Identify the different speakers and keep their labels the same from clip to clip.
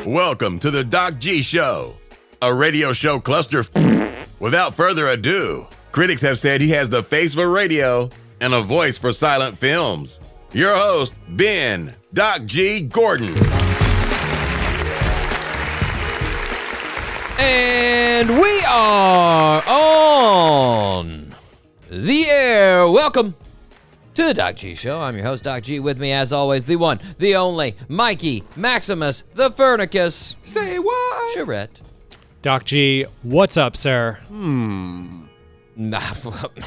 Speaker 1: Welcome to the Doc G Show, a radio show cluster. Without further ado, critics have said he has the face for radio and a voice for silent films. Your host, Ben Doc G Gordon.
Speaker 2: And we are on the air. Welcome to the Doc G Show. I'm your host, Doc G. With me, as always, the one, the only, Mikey Maximus, the Furnicus.
Speaker 3: Say what?
Speaker 2: Charette.
Speaker 3: Doc G, what's up, sir?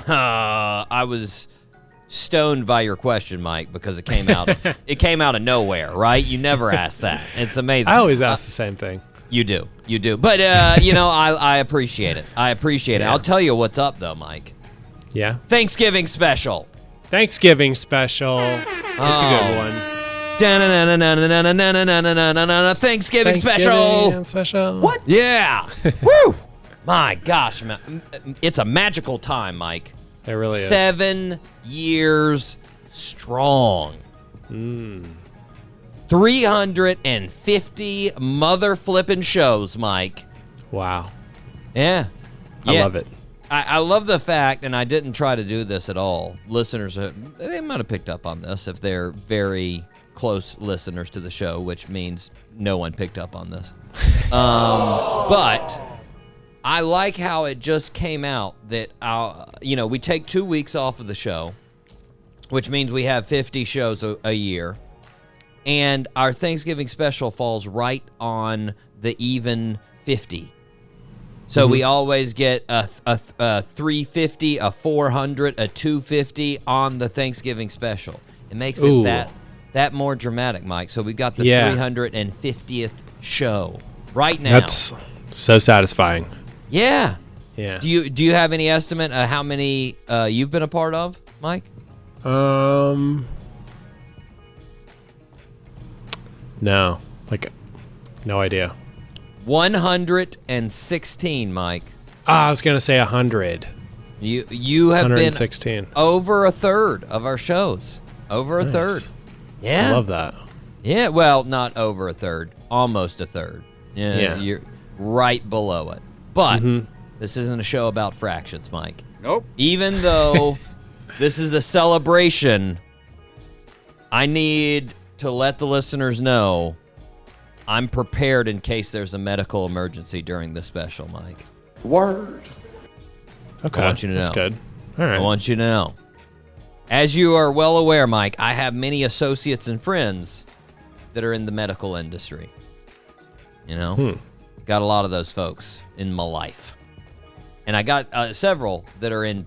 Speaker 2: I was stoned by your question, Mike, because it came out of nowhere, right? You never ask that. It's amazing.
Speaker 3: I always ask the same thing.
Speaker 2: You do. But, I appreciate it. Yeah. I'll tell you what's up, though, Mike.
Speaker 3: Yeah?
Speaker 2: Thanksgiving special.
Speaker 3: Thanksgiving special. It's a good one.
Speaker 2: Thanksgiving special.
Speaker 3: What?
Speaker 2: Yeah. Woo! My gosh, man. It's a magical time, Mike.
Speaker 3: It really is.
Speaker 2: 7 years strong. 350 mother flippin' shows, Mike.
Speaker 3: Wow.
Speaker 2: Yeah.
Speaker 3: I love it.
Speaker 2: I love the fact, and I didn't try to do this at all. Listeners, they might have picked up on this if they're very close listeners to the show, which means no one picked up on this. But I like how it just came out that, we take 2 weeks off of the show, which means we have 50 shows a year. And our Thanksgiving special falls right on the even 50. So we always get a 350, a 400, a 250 on the Thanksgiving special. It makes it that more dramatic, Mike. So we've got the 350th show right now.
Speaker 3: That's so satisfying.
Speaker 2: Yeah.
Speaker 3: Yeah.
Speaker 2: Do you have any estimate of how many you've been a part of, Mike?
Speaker 3: No. No idea.
Speaker 2: 116, Mike.
Speaker 3: I was going to say 100.
Speaker 2: You have
Speaker 3: 116.
Speaker 2: been over a third of our shows. Over a third. Yeah.
Speaker 3: I love that.
Speaker 2: Yeah, well, not over a third. Almost a third. Yeah. You're right below it. But this isn't a show about fractions, Mike.
Speaker 4: Nope.
Speaker 2: Even though this is a celebration, I need to let the listeners know I'm prepared in case there's a medical emergency during the special, Mike.
Speaker 4: Word.
Speaker 3: Okay.
Speaker 2: I want you to know.
Speaker 3: That's good. All right.
Speaker 2: I want you to know. As you are well aware, Mike, I have many associates and friends that are in the medical industry. You know? Got a lot of those folks in my life. And I got several that are in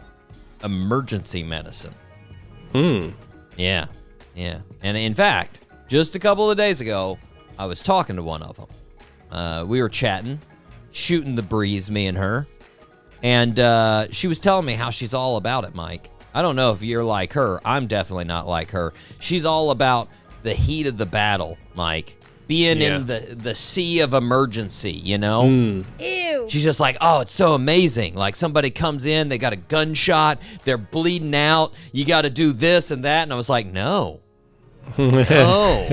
Speaker 2: emergency medicine. Yeah. And in fact, just a couple of days ago, I was talking to one of them. We were chatting, shooting the breeze, me and her. And she was telling me how she's all about it, Mike. I don't know if you're like her. I'm definitely not like her. She's all about the heat of the battle, Mike. Being in the sea of emergency, you know?
Speaker 5: Ew.
Speaker 2: She's just like, oh, it's so amazing. Like somebody comes in, they got a gunshot, they're bleeding out. You got to do this and that. And I was like, no. No.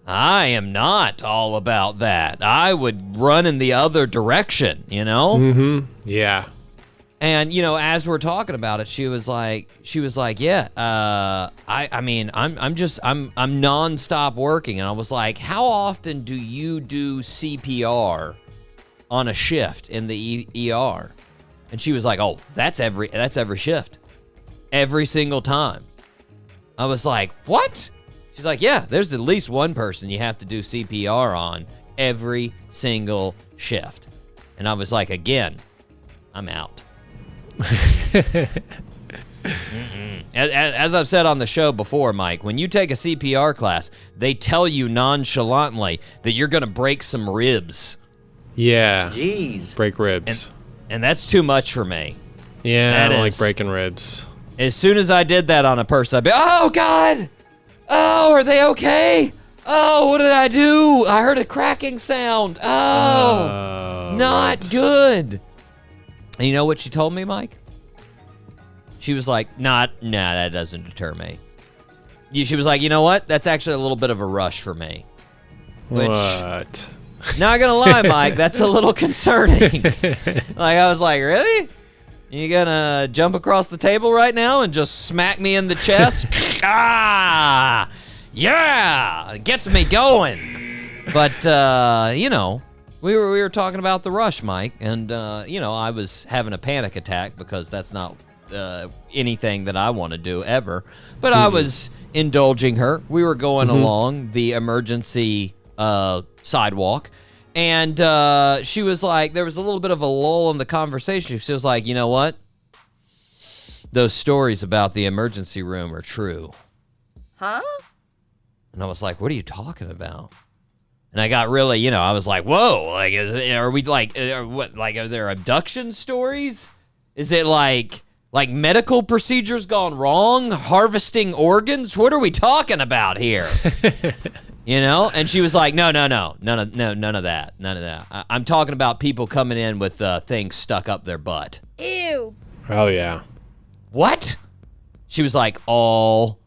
Speaker 2: I am not all about that. I would run in the other direction, you know?
Speaker 3: Yeah.
Speaker 2: And, as we're talking about it, she was like, yeah, I'm nonstop working. And I was like, how often do you do CPR on a shift in the ER? And she was like, oh, that's every shift. Every single time. I was like, what? She's like, yeah, there's at least one person you have to do CPR on every single shift. And I was like, again, I'm out. As I've said on the show before, Mike, when you take a CPR class, they tell you nonchalantly that you're going to break some ribs.
Speaker 3: Yeah.
Speaker 2: Jeez.
Speaker 3: Break ribs.
Speaker 2: And that's too much for me.
Speaker 3: Yeah, I don't like breaking ribs.
Speaker 2: As soon as I did that on a person, I'd be, oh, God. Oh, are they okay? Oh, what did I do? I heard a cracking sound. Oh, not good. And you know what she told me, Mike? She was like, nah, that doesn't deter me. She was like, you know what? That's actually a little bit of a rush for me.
Speaker 3: What?
Speaker 2: Not gonna lie, Mike, that's a little concerning. Like, I was like, really? You gonna jump across the table right now and just smack me in the chest? Ah, yeah, it gets me going. But you know, we were talking about the rush, Mike, and you know, I was having a panic attack because that's not anything that I want to do ever. But I was indulging her. We were going along the emergency sidewalk. And she was like, there was a little bit of a lull in the conversation. She was like, you know what? Those stories about the emergency room are true.
Speaker 4: Huh?
Speaker 2: And I was like, what are you talking about? And I got really, you know, I was like, whoa, like, are we like, are there abduction stories? Is it like medical procedures gone wrong? Harvesting organs? What are we talking about here? You know? And she was like, no, none of that. I'm talking about people coming in with things stuck up their butt.
Speaker 4: Ew.
Speaker 3: Oh, yeah.
Speaker 2: What? She was like, all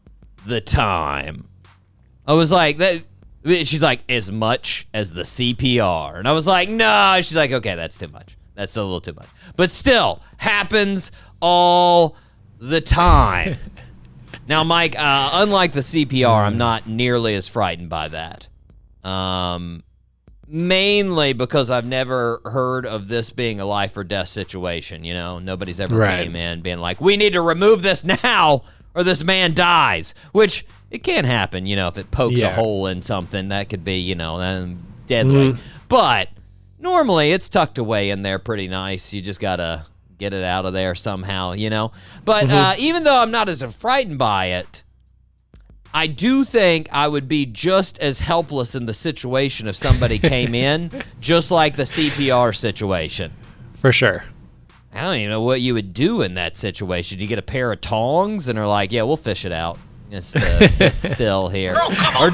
Speaker 2: the time. I was like, that. She's like, as much as the CPR. And I was like, no. She's like, okay, that's too much. That's a little too much. But still, happens all the time. Now, Mike, unlike the CPR, I'm not nearly as frightened by that. Mainly because I've never heard of this being a life or death situation, you know? Nobody's ever came in being like, we need to remove this now or this man dies. Which, it can happen, you know, if it pokes a hole in something. That could be, you know, deadly. But normally, it's tucked away in there pretty nice. You just got to get it out of there somehow, you know? But even though I'm not as frightened by it, I do think I would be just as helpless in the situation if somebody came in, just like the CPR situation.
Speaker 3: For sure.
Speaker 2: I don't even know what you would do in that situation. Do you get a pair of tongs and are like, yeah, we'll fish it out. Just sit still here. Or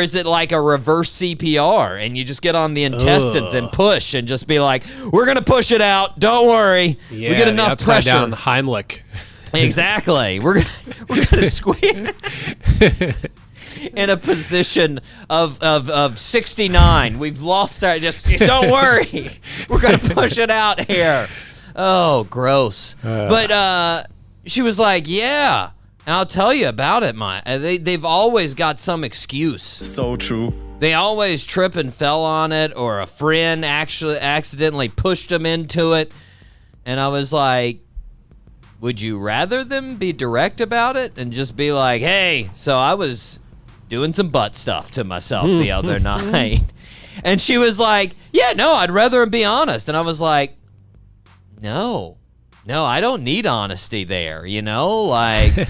Speaker 2: is it like a reverse CPR and you just get on the intestines and push and just be like, we're gonna push it out. Don't worry.
Speaker 3: Yeah,
Speaker 2: we get enough
Speaker 3: upside
Speaker 2: pressure.
Speaker 3: down Heimlich.
Speaker 2: Exactly. We're gonna squeeze in a position of 69. We've lost our. Just don't worry. We're gonna push it out here. Oh, gross. But she was like, yeah. I'll tell you about it, they've always got some excuse.
Speaker 5: So true.
Speaker 2: They always trip and fell on it, or a friend actually accidentally pushed them into it. And I was like, would you rather them be direct about it and just be like, hey, so I was doing some butt stuff to myself the other night. And she was like, yeah, no, I'd rather them be honest. And I was like, no, I don't need honesty there, you know? Like,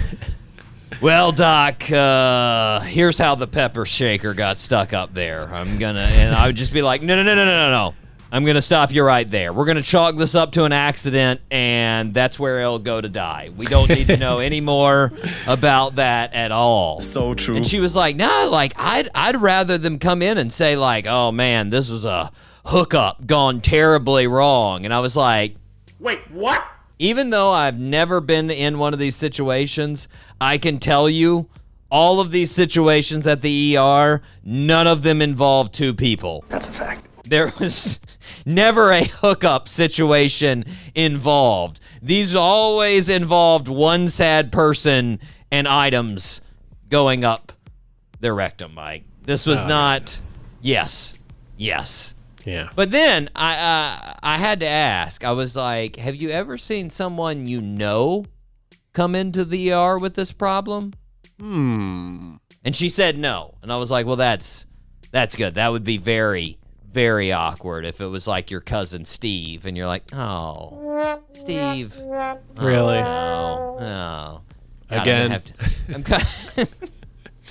Speaker 2: well, Doc, here's how the pepper shaker got stuck up there. And I would just be like, no. I'm going to stop you right there. We're going to chalk this up to an accident, and that's where it'll go to die. We don't need to know any more about that at all.
Speaker 5: So true.
Speaker 2: And she was like, no, like, I'd rather them come in and say, like, oh, man, this was a hookup gone terribly wrong. And I was like,
Speaker 5: Wait, what?
Speaker 2: even though I've never been in one of these situations, I can tell you all of these situations at the ER, none of them involve two people.
Speaker 5: That's a fact.
Speaker 2: There was never a hookup situation involved. These always involved one sad person and items going up their rectum, Mike. This was not, yes.
Speaker 3: Yeah.
Speaker 2: But then I had to ask. I was like, have you ever seen someone you know come into the ER with this problem? And she said no. And I was like, well, that's good. That would be very, very awkward if it was like your cousin Steve and you're like, oh, Steve.
Speaker 3: Really?
Speaker 2: No.
Speaker 3: Again.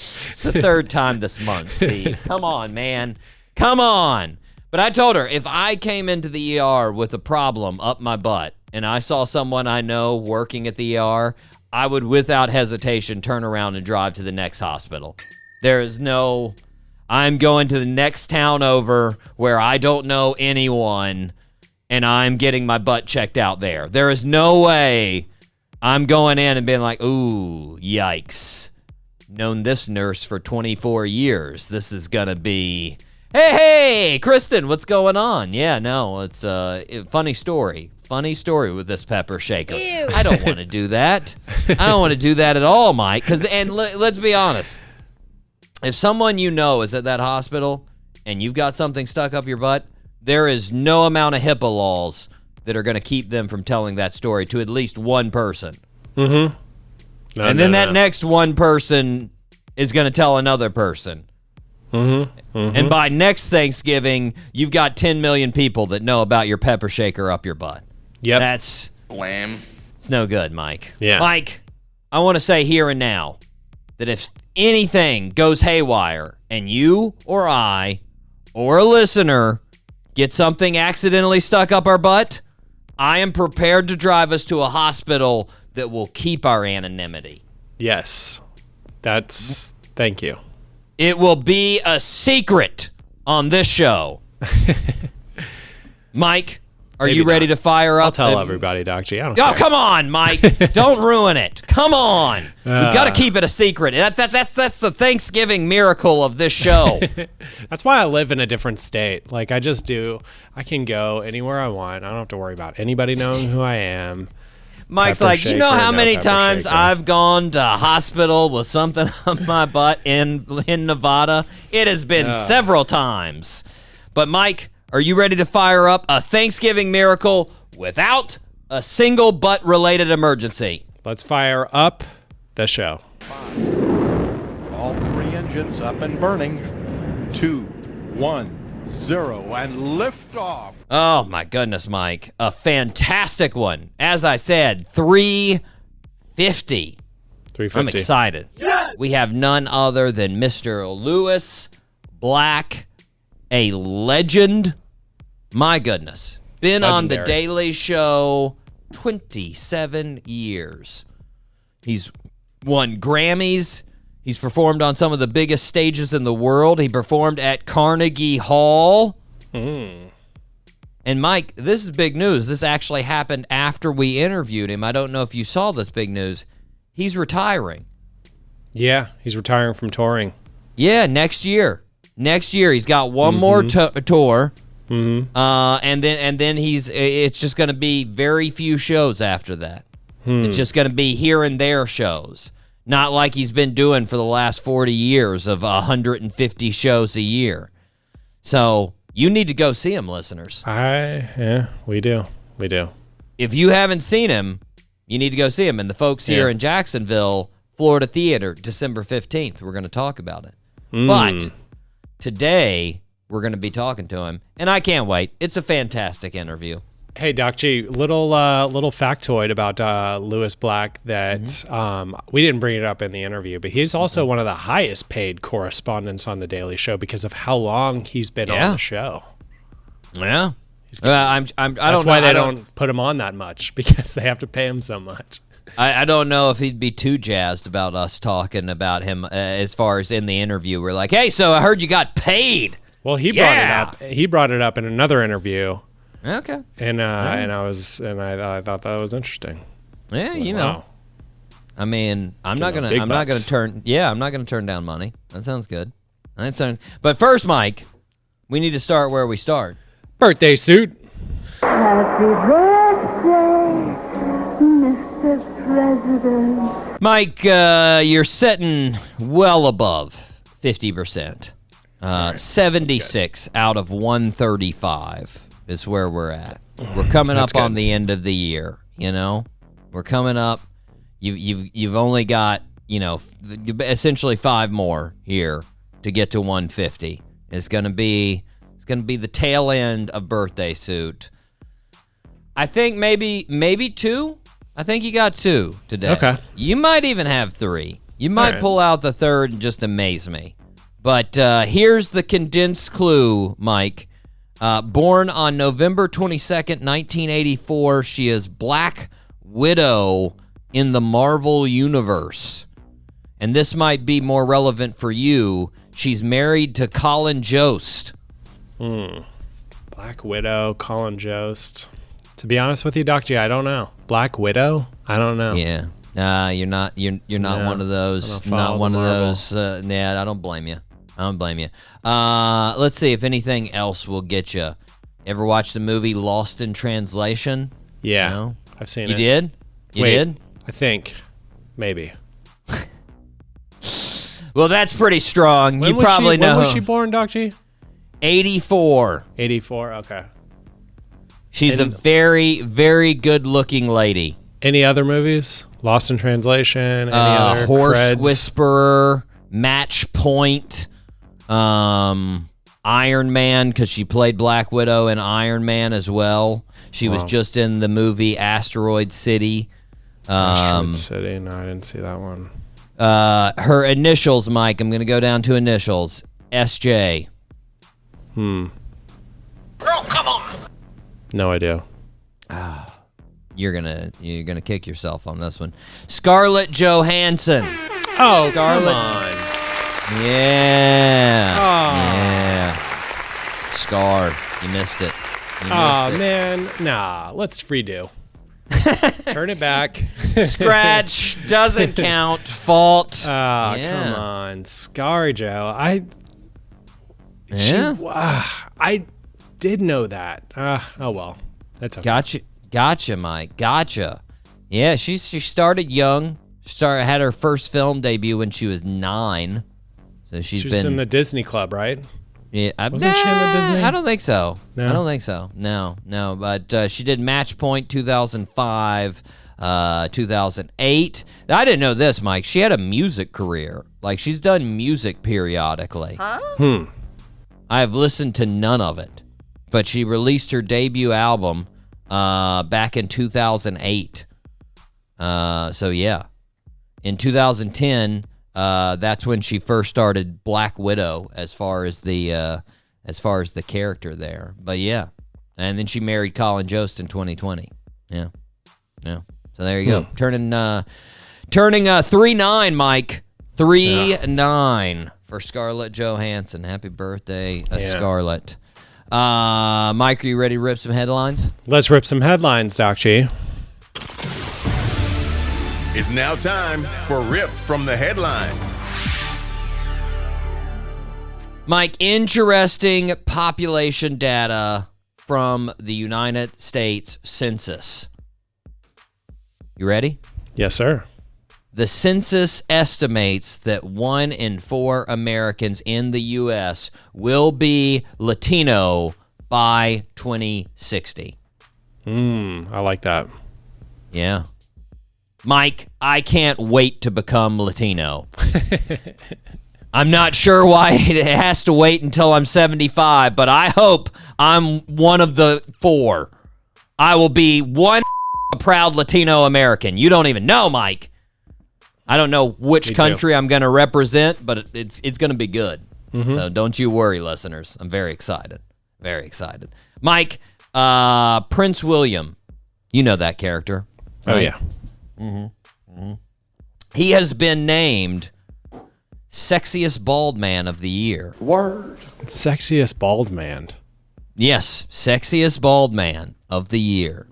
Speaker 2: It's the third time this month, Steve. Come on, man. Come on. But I told her, if I came into the ER with a problem up my butt and I saw someone I know working at the ER, I would, without hesitation, turn around and drive to the next hospital. There is no, I'm going to the next town over where I don't know anyone and I'm getting my butt checked out there. There is no way I'm going in and being like, ooh, yikes. Known this nurse for 24 years. This is going to be Hey, Kristen, what's going on? Yeah, no, it's funny story. Funny story with this pepper shaker.
Speaker 4: Ew.
Speaker 2: I don't want to do that. I don't want to do that at all, Mike. Let's be honest. If someone you know is at that hospital and you've got something stuck up your butt, there is no amount of HIPAA laws that are going to keep them from telling that story to at least one person.
Speaker 3: Mm-hmm.
Speaker 2: And then that next one person is going to tell another person. And by next Thanksgiving, you've got 10 million people that know about your pepper shaker up your butt.
Speaker 3: Yep.
Speaker 2: That's
Speaker 5: Wham.
Speaker 2: it's no good, Mike.
Speaker 3: Yeah.
Speaker 2: Mike, I want to say here and now that if anything goes haywire and you or I or a listener get something accidentally stuck up our butt, I am prepared to drive us to a hospital that will keep our anonymity.
Speaker 3: Yes. Thank you.
Speaker 2: It will be a secret on this show. Mike, are
Speaker 3: Maybe
Speaker 2: you ready
Speaker 3: not.
Speaker 2: to fire up?
Speaker 3: I'll tell everybody, Doc G. I don't
Speaker 2: Oh,
Speaker 3: care.
Speaker 2: come on, Mike. Don't ruin it. Come on. We've got to keep it a secret. That's the Thanksgiving miracle of this show.
Speaker 3: That's why I live in a different state. Like, I can go anywhere I want. I don't have to worry about anybody knowing who I am.
Speaker 2: Mike's
Speaker 3: Pepper
Speaker 2: like, you know
Speaker 3: shaker,
Speaker 2: how
Speaker 3: no
Speaker 2: many
Speaker 3: pepper
Speaker 2: times
Speaker 3: shaker.
Speaker 2: I've gone to a hospital with something on my butt in Nevada? It has been several times. But Mike, are you ready to fire up a Thanksgiving miracle without a single butt-related emergency?
Speaker 3: Let's fire up the show.
Speaker 6: All 3 engines up and burning. 2, 1, 0, and lift off.
Speaker 2: Oh, my goodness, Mike. A fantastic one. As I said, 350.
Speaker 3: 350.
Speaker 2: I'm excited. Yes! We have none other than Mr. Lewis Black, a legend. My goodness. Been on The
Speaker 3: Legendary.
Speaker 2: Daily Show 27 years. He's won Grammys. He's performed on some of the biggest stages in the world. He performed at Carnegie Hall. And Mike, this is big news. This actually happened after we interviewed him. I don't know if you saw this big news. He's retiring.
Speaker 3: Yeah, he's retiring from touring.
Speaker 2: Yeah, next year. Next year, he's got one more tour. And then it's just going to be very few shows after that. It's just going to be here and there shows. Not like he's been doing for the last 40 years of 150 shows a year. So you need to go see him, listeners.
Speaker 3: We do.
Speaker 2: If you haven't seen him, you need to go see him. And the folks here in Jacksonville, Florida Theater, December 15th, we're going to talk about it. But today, we're going to be talking to him, and I can't wait. It's a fantastic interview.
Speaker 3: Hey, Doc G, little factoid about Lewis Black that we didn't bring it up in the interview, but he's also one of the highest paid correspondents on The Daily Show because of how long he's been on the show.
Speaker 2: Yeah.
Speaker 3: That's why they don't put him on that much, because they have to pay him so much.
Speaker 2: I don't know if he'd be too jazzed about us talking about him as far as in the interview. We're like, hey, so I heard you got paid.
Speaker 3: Well, he brought it up. He brought it up in another interview.
Speaker 2: Okay.
Speaker 3: And I thought that was interesting.
Speaker 2: Yeah,
Speaker 3: Like,
Speaker 2: you know.
Speaker 3: wow.
Speaker 2: I mean, I'm not gonna turn down money. That sounds good. But first, Mike, we need to start where we start.
Speaker 3: Birthday suit.
Speaker 7: Happy birthday, Mr. President.
Speaker 2: Mike, you're sitting well above 50%. 76 out of 135 is where we're at. We're coming up on the end of the year, you know? We're coming up. You've only got, essentially 5 more here to get to 150. It's going to be the tail end of birthday suit. I think maybe 2. I think you got 2 today.
Speaker 3: Okay.
Speaker 2: You might even have 3. You might pull out the third and just amaze me. But here's the condensed clue, Mike. Born on November 22nd, 1984, she is Black Widow in the Marvel Universe. And this might be more relevant for you. She's married to Colin Jost.
Speaker 3: Black Widow, Colin Jost. To be honest with you, Doc G, I don't know. Black Widow? I don't know.
Speaker 2: Yeah. You're not one of those.
Speaker 3: I don't follow
Speaker 2: Not one of
Speaker 3: Marvel.
Speaker 2: those. I don't blame you. I don't blame you. Let's see if anything else will get you. Ever watch the movie Lost in Translation?
Speaker 3: Yeah,
Speaker 2: No?
Speaker 3: I've seen
Speaker 2: You
Speaker 3: it.
Speaker 2: did? You
Speaker 3: Wait,
Speaker 2: did?
Speaker 3: I think. Maybe.
Speaker 2: Well, that's pretty strong.
Speaker 3: When
Speaker 2: You
Speaker 3: was
Speaker 2: probably
Speaker 3: she,
Speaker 2: know.
Speaker 3: When was she born, Doc G?
Speaker 2: 84.
Speaker 3: 84, okay.
Speaker 2: She's a very, very good-looking lady.
Speaker 3: Any other movies? Lost in Translation? Any other
Speaker 2: Horse
Speaker 3: creds?
Speaker 2: Whisperer, Match Point, Iron Man, because she played Black Widow in Iron Man as well. She was just in the movie Asteroid City.
Speaker 3: Asteroid City. No, I didn't see that one.
Speaker 2: Her initials, Mike, I'm going to go down to initials. SJ.
Speaker 3: No idea.
Speaker 2: You're gonna kick yourself on this one. Scarlett Johansson.
Speaker 3: Oh,
Speaker 2: Scarlett.
Speaker 3: come on.
Speaker 2: Yeah.
Speaker 3: Oh.
Speaker 2: Yeah. Scar. You missed it.
Speaker 3: Oh, man. Nah, let's redo. Turn it back.
Speaker 2: Scratch doesn't count. Fault.
Speaker 3: Oh, come on. ScarJo. I did know that. Oh, well. That's okay.
Speaker 2: Gotcha, Mike. Gotcha. Yeah, she started young. Had her first film debut when she was 9. So
Speaker 3: She
Speaker 2: been
Speaker 3: was in the Disney Club, right?
Speaker 2: Yeah,
Speaker 3: Wasn't she in the Disney?
Speaker 2: I don't think so.
Speaker 3: No?
Speaker 2: I don't think so. No. But she did Match Point 2005, 2008. I didn't know this, Mike. She had a music career. Like, she's done music periodically. I've listened to none of it. But she released her debut album back in 2008. So, yeah. In 2010... that's when she first started Black Widow as far as the character there. But yeah, and then she married Colin Jost in 2020. Yeah. So there you go. Turning 3-9, Mike. 3-9 for Scarlett Johansson. Happy birthday, Scarlett. Mike, are you ready to rip some headlines?
Speaker 3: Let's rip some headlines, Doc G.
Speaker 1: It's now time for Rip from the Headlines.
Speaker 2: Mike, interesting population data from the United States Census. You ready?
Speaker 3: Yes, sir.
Speaker 2: The census estimates that 1 in 4 Americans in the U.S. will be Latino by 2060.
Speaker 3: I like that.
Speaker 2: Yeah. Mike, I can't wait to become Latino. I'm not sure why it has to wait until I'm 75, but I hope I'm one of the 4. I will be one proud Latino American. You don't even know, Mike. I don't know which country I'm going to represent, but it's going to be good. So don't you worry, listeners. I'm very excited. Very excited. Mike, Prince William, you know that character. Right?
Speaker 3: Oh, yeah.
Speaker 2: He has been named Sexiest Bald Man of the Year.
Speaker 3: Sexiest bald man.
Speaker 2: Yes, Sexiest Bald Man of the Year.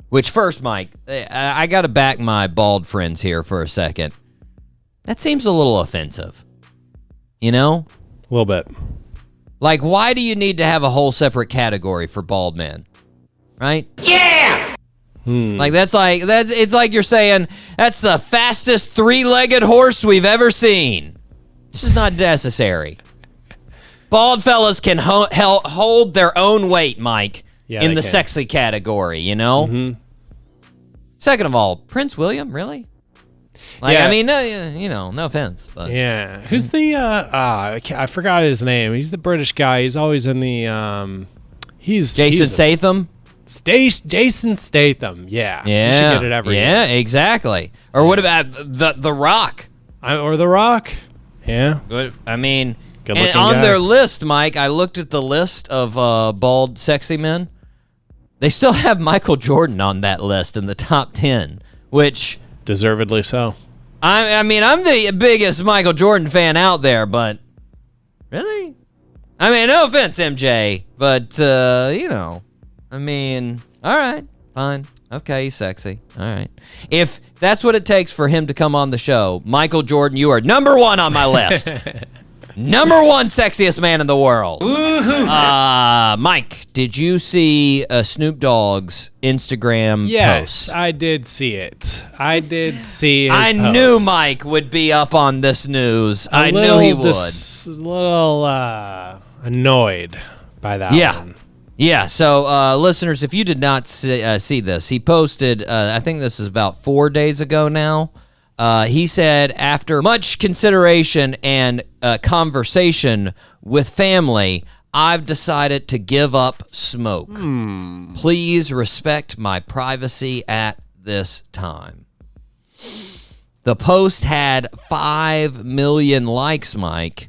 Speaker 2: Which first, Mike, I got to back my bald friends here for a second. That seems a little offensive. You know?
Speaker 3: A little bit.
Speaker 2: Like, why do you need to have a whole separate category for bald men? Right? Like it's like you're saying that's the fastest 3-legged horse we've ever seen. This is not necessary. Bald fellas can hold their own weight, Mike, in the sexy category, you know? Second of all, Prince William, really? Like, I mean, no offense, but
Speaker 3: yeah. Who's the I forgot his name. He's the British guy. He's always in the
Speaker 2: Jason Statham.
Speaker 3: Jason Statham. Yeah.
Speaker 2: Yeah.
Speaker 3: You should get it every year.
Speaker 2: Yeah, exactly. Or what about the Rock?
Speaker 3: Or The Rock. Yeah.
Speaker 2: I mean,
Speaker 3: Good
Speaker 2: and
Speaker 3: looking
Speaker 2: on
Speaker 3: guy.
Speaker 2: their list, Mike, I looked at the list of bald, sexy men. They still have Michael Jordan on that list in the top 10, which...
Speaker 3: Deservedly so.
Speaker 2: I mean, I'm the biggest Michael Jordan fan out there, but... Really? I mean, no offense, MJ, but, I mean, all right, fine. Okay, he's sexy. All right. If that's what it takes for him to come on the show, Michael Jordan, you are number 1 on my list. Number 1 sexiest man in the world. Mike, did you see Snoop Dogg's Instagram post?
Speaker 3: Yes, I did see it. I did see his
Speaker 2: I
Speaker 3: post.
Speaker 2: knew Mike would be up on this news. I knew he would.
Speaker 3: A little annoyed by that one.
Speaker 2: Yeah, so listeners, if you did not see this, he posted, I think this is about 4 days ago now. He said, after much consideration and conversation with family, I've decided to give up smoke. Please respect my privacy at this time. The post had 5 million likes, Mike,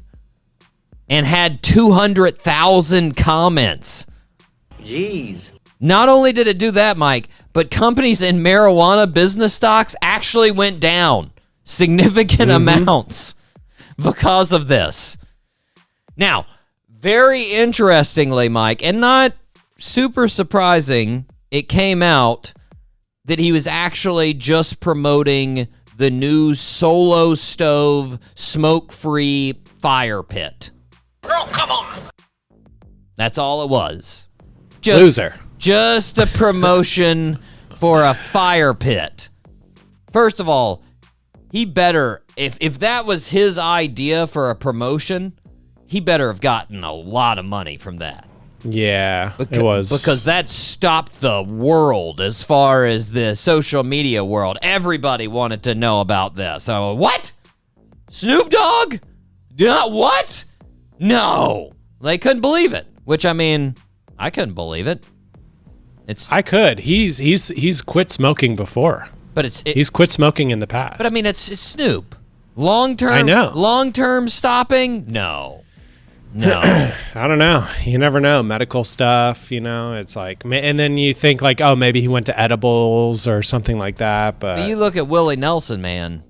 Speaker 2: and had 200,000 comments.
Speaker 4: Jeez.
Speaker 2: Not only did it do that, Mike, but companies in marijuana business stocks actually went down significant amounts because of this. Now, very interestingly, Mike, and not super surprising, it came out that he was actually just promoting the new Solo Stove smoke-free fire pit.
Speaker 4: Girl, come on.
Speaker 2: That's all it was.
Speaker 3: Loser.
Speaker 2: Just a promotion for a fire pit. First of all, he better, if that was his idea for a promotion, he better have gotten a lot of money from that.
Speaker 3: Yeah, it was.
Speaker 2: Because that stopped the world as far as the social media world. Everybody wanted to know about this. So, what? Snoop Dogg? What? No. They couldn't believe it, which, I mean, I couldn't believe it.
Speaker 3: I could. He's quit smoking before.
Speaker 2: But
Speaker 3: he's quit smoking in the past.
Speaker 2: But I mean, it's Snoop. Long-term.
Speaker 3: I know.
Speaker 2: Long-term stopping? No.
Speaker 3: I don't know. You never know. Medical stuff, it's like, and then you think like, oh, maybe he went to edibles or something like that. But
Speaker 2: you look at Willie Nelson, man.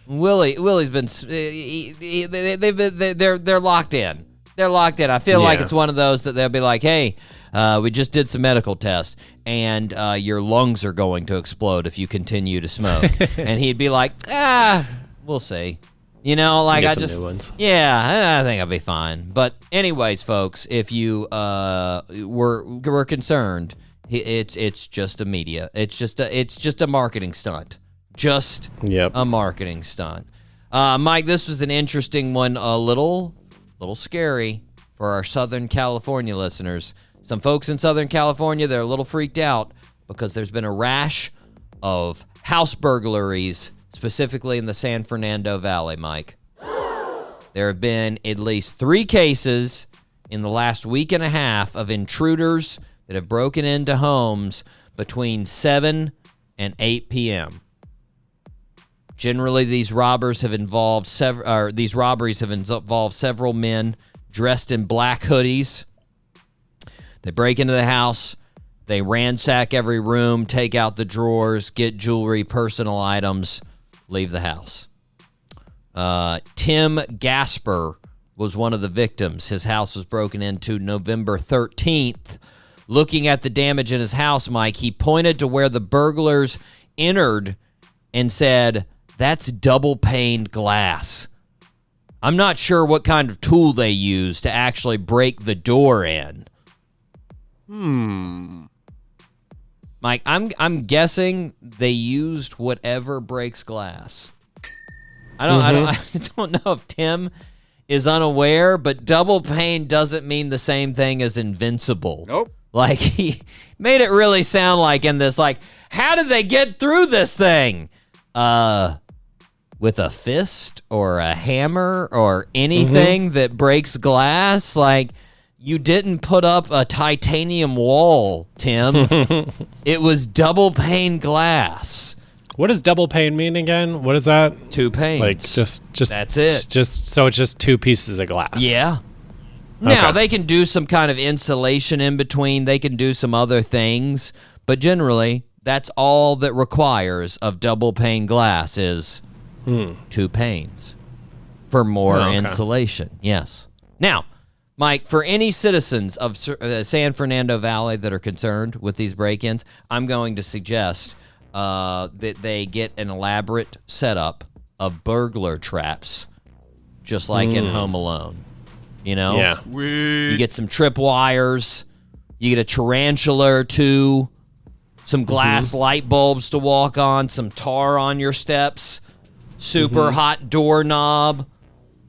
Speaker 2: Willie's been. They're locked in. They're locked in. I feel like it's one of those that they'll be like, hey, we just did some medical tests, and your lungs are going to explode if you continue to smoke. And he'd be like, we'll see. Like I just,
Speaker 3: new ones.
Speaker 2: Yeah, I think I'll be fine. But anyways, folks, if you were concerned, it's just a media. It's just a marketing stunt. Just a marketing stunt. Mike, this was an interesting one. A little scary for our Southern California listeners. Some folks in Southern California, they're a little freaked out because there's been a rash of house burglaries, specifically in the San Fernando Valley, Mike. There have been at least 3 cases in the last week and a half of intruders that have broken into homes between 7 and 8 p.m. Generally, these robberies have involved several men dressed in black hoodies. They break into the house, they ransack every room, take out the drawers, get jewelry, personal items, leave the house. Tim Gasper was one of the victims. His house was broken into November 13th. Looking at the damage in his house, Mike, he pointed to where the burglars entered and said, "That's double-paned glass." I'm not sure what kind of tool they used to actually break the door in. Mike, I'm guessing they used whatever breaks glass. I don't know if Tim is unaware, but double pane doesn't mean the same thing as invincible.
Speaker 5: Nope.
Speaker 2: Like, he made it really sound like in this, like, how did they get through this thing? With a fist or a hammer or anything that breaks glass? Like, you didn't put up a titanium wall, Tim. It was double pane glass.
Speaker 3: What does double pane mean again? What is that?
Speaker 2: 2 panes.
Speaker 3: Like just
Speaker 2: that's it.
Speaker 3: So it's just 2 pieces of glass.
Speaker 2: Yeah. Now, they can do some kind of insulation in between. They can do some other things. But generally, that's all that requires of double pane glass is 2 panes for more insulation. Yes. Now, Mike, for any citizens of San Fernando Valley that are concerned with these break-ins, I'm going to suggest that they get an elaborate setup of burglar traps, just like in Home Alone. You know?
Speaker 3: Yeah.
Speaker 2: You get some tripwires, you get a tarantula or two, some glass light bulbs to walk on, some tar on your steps, super hot doorknob.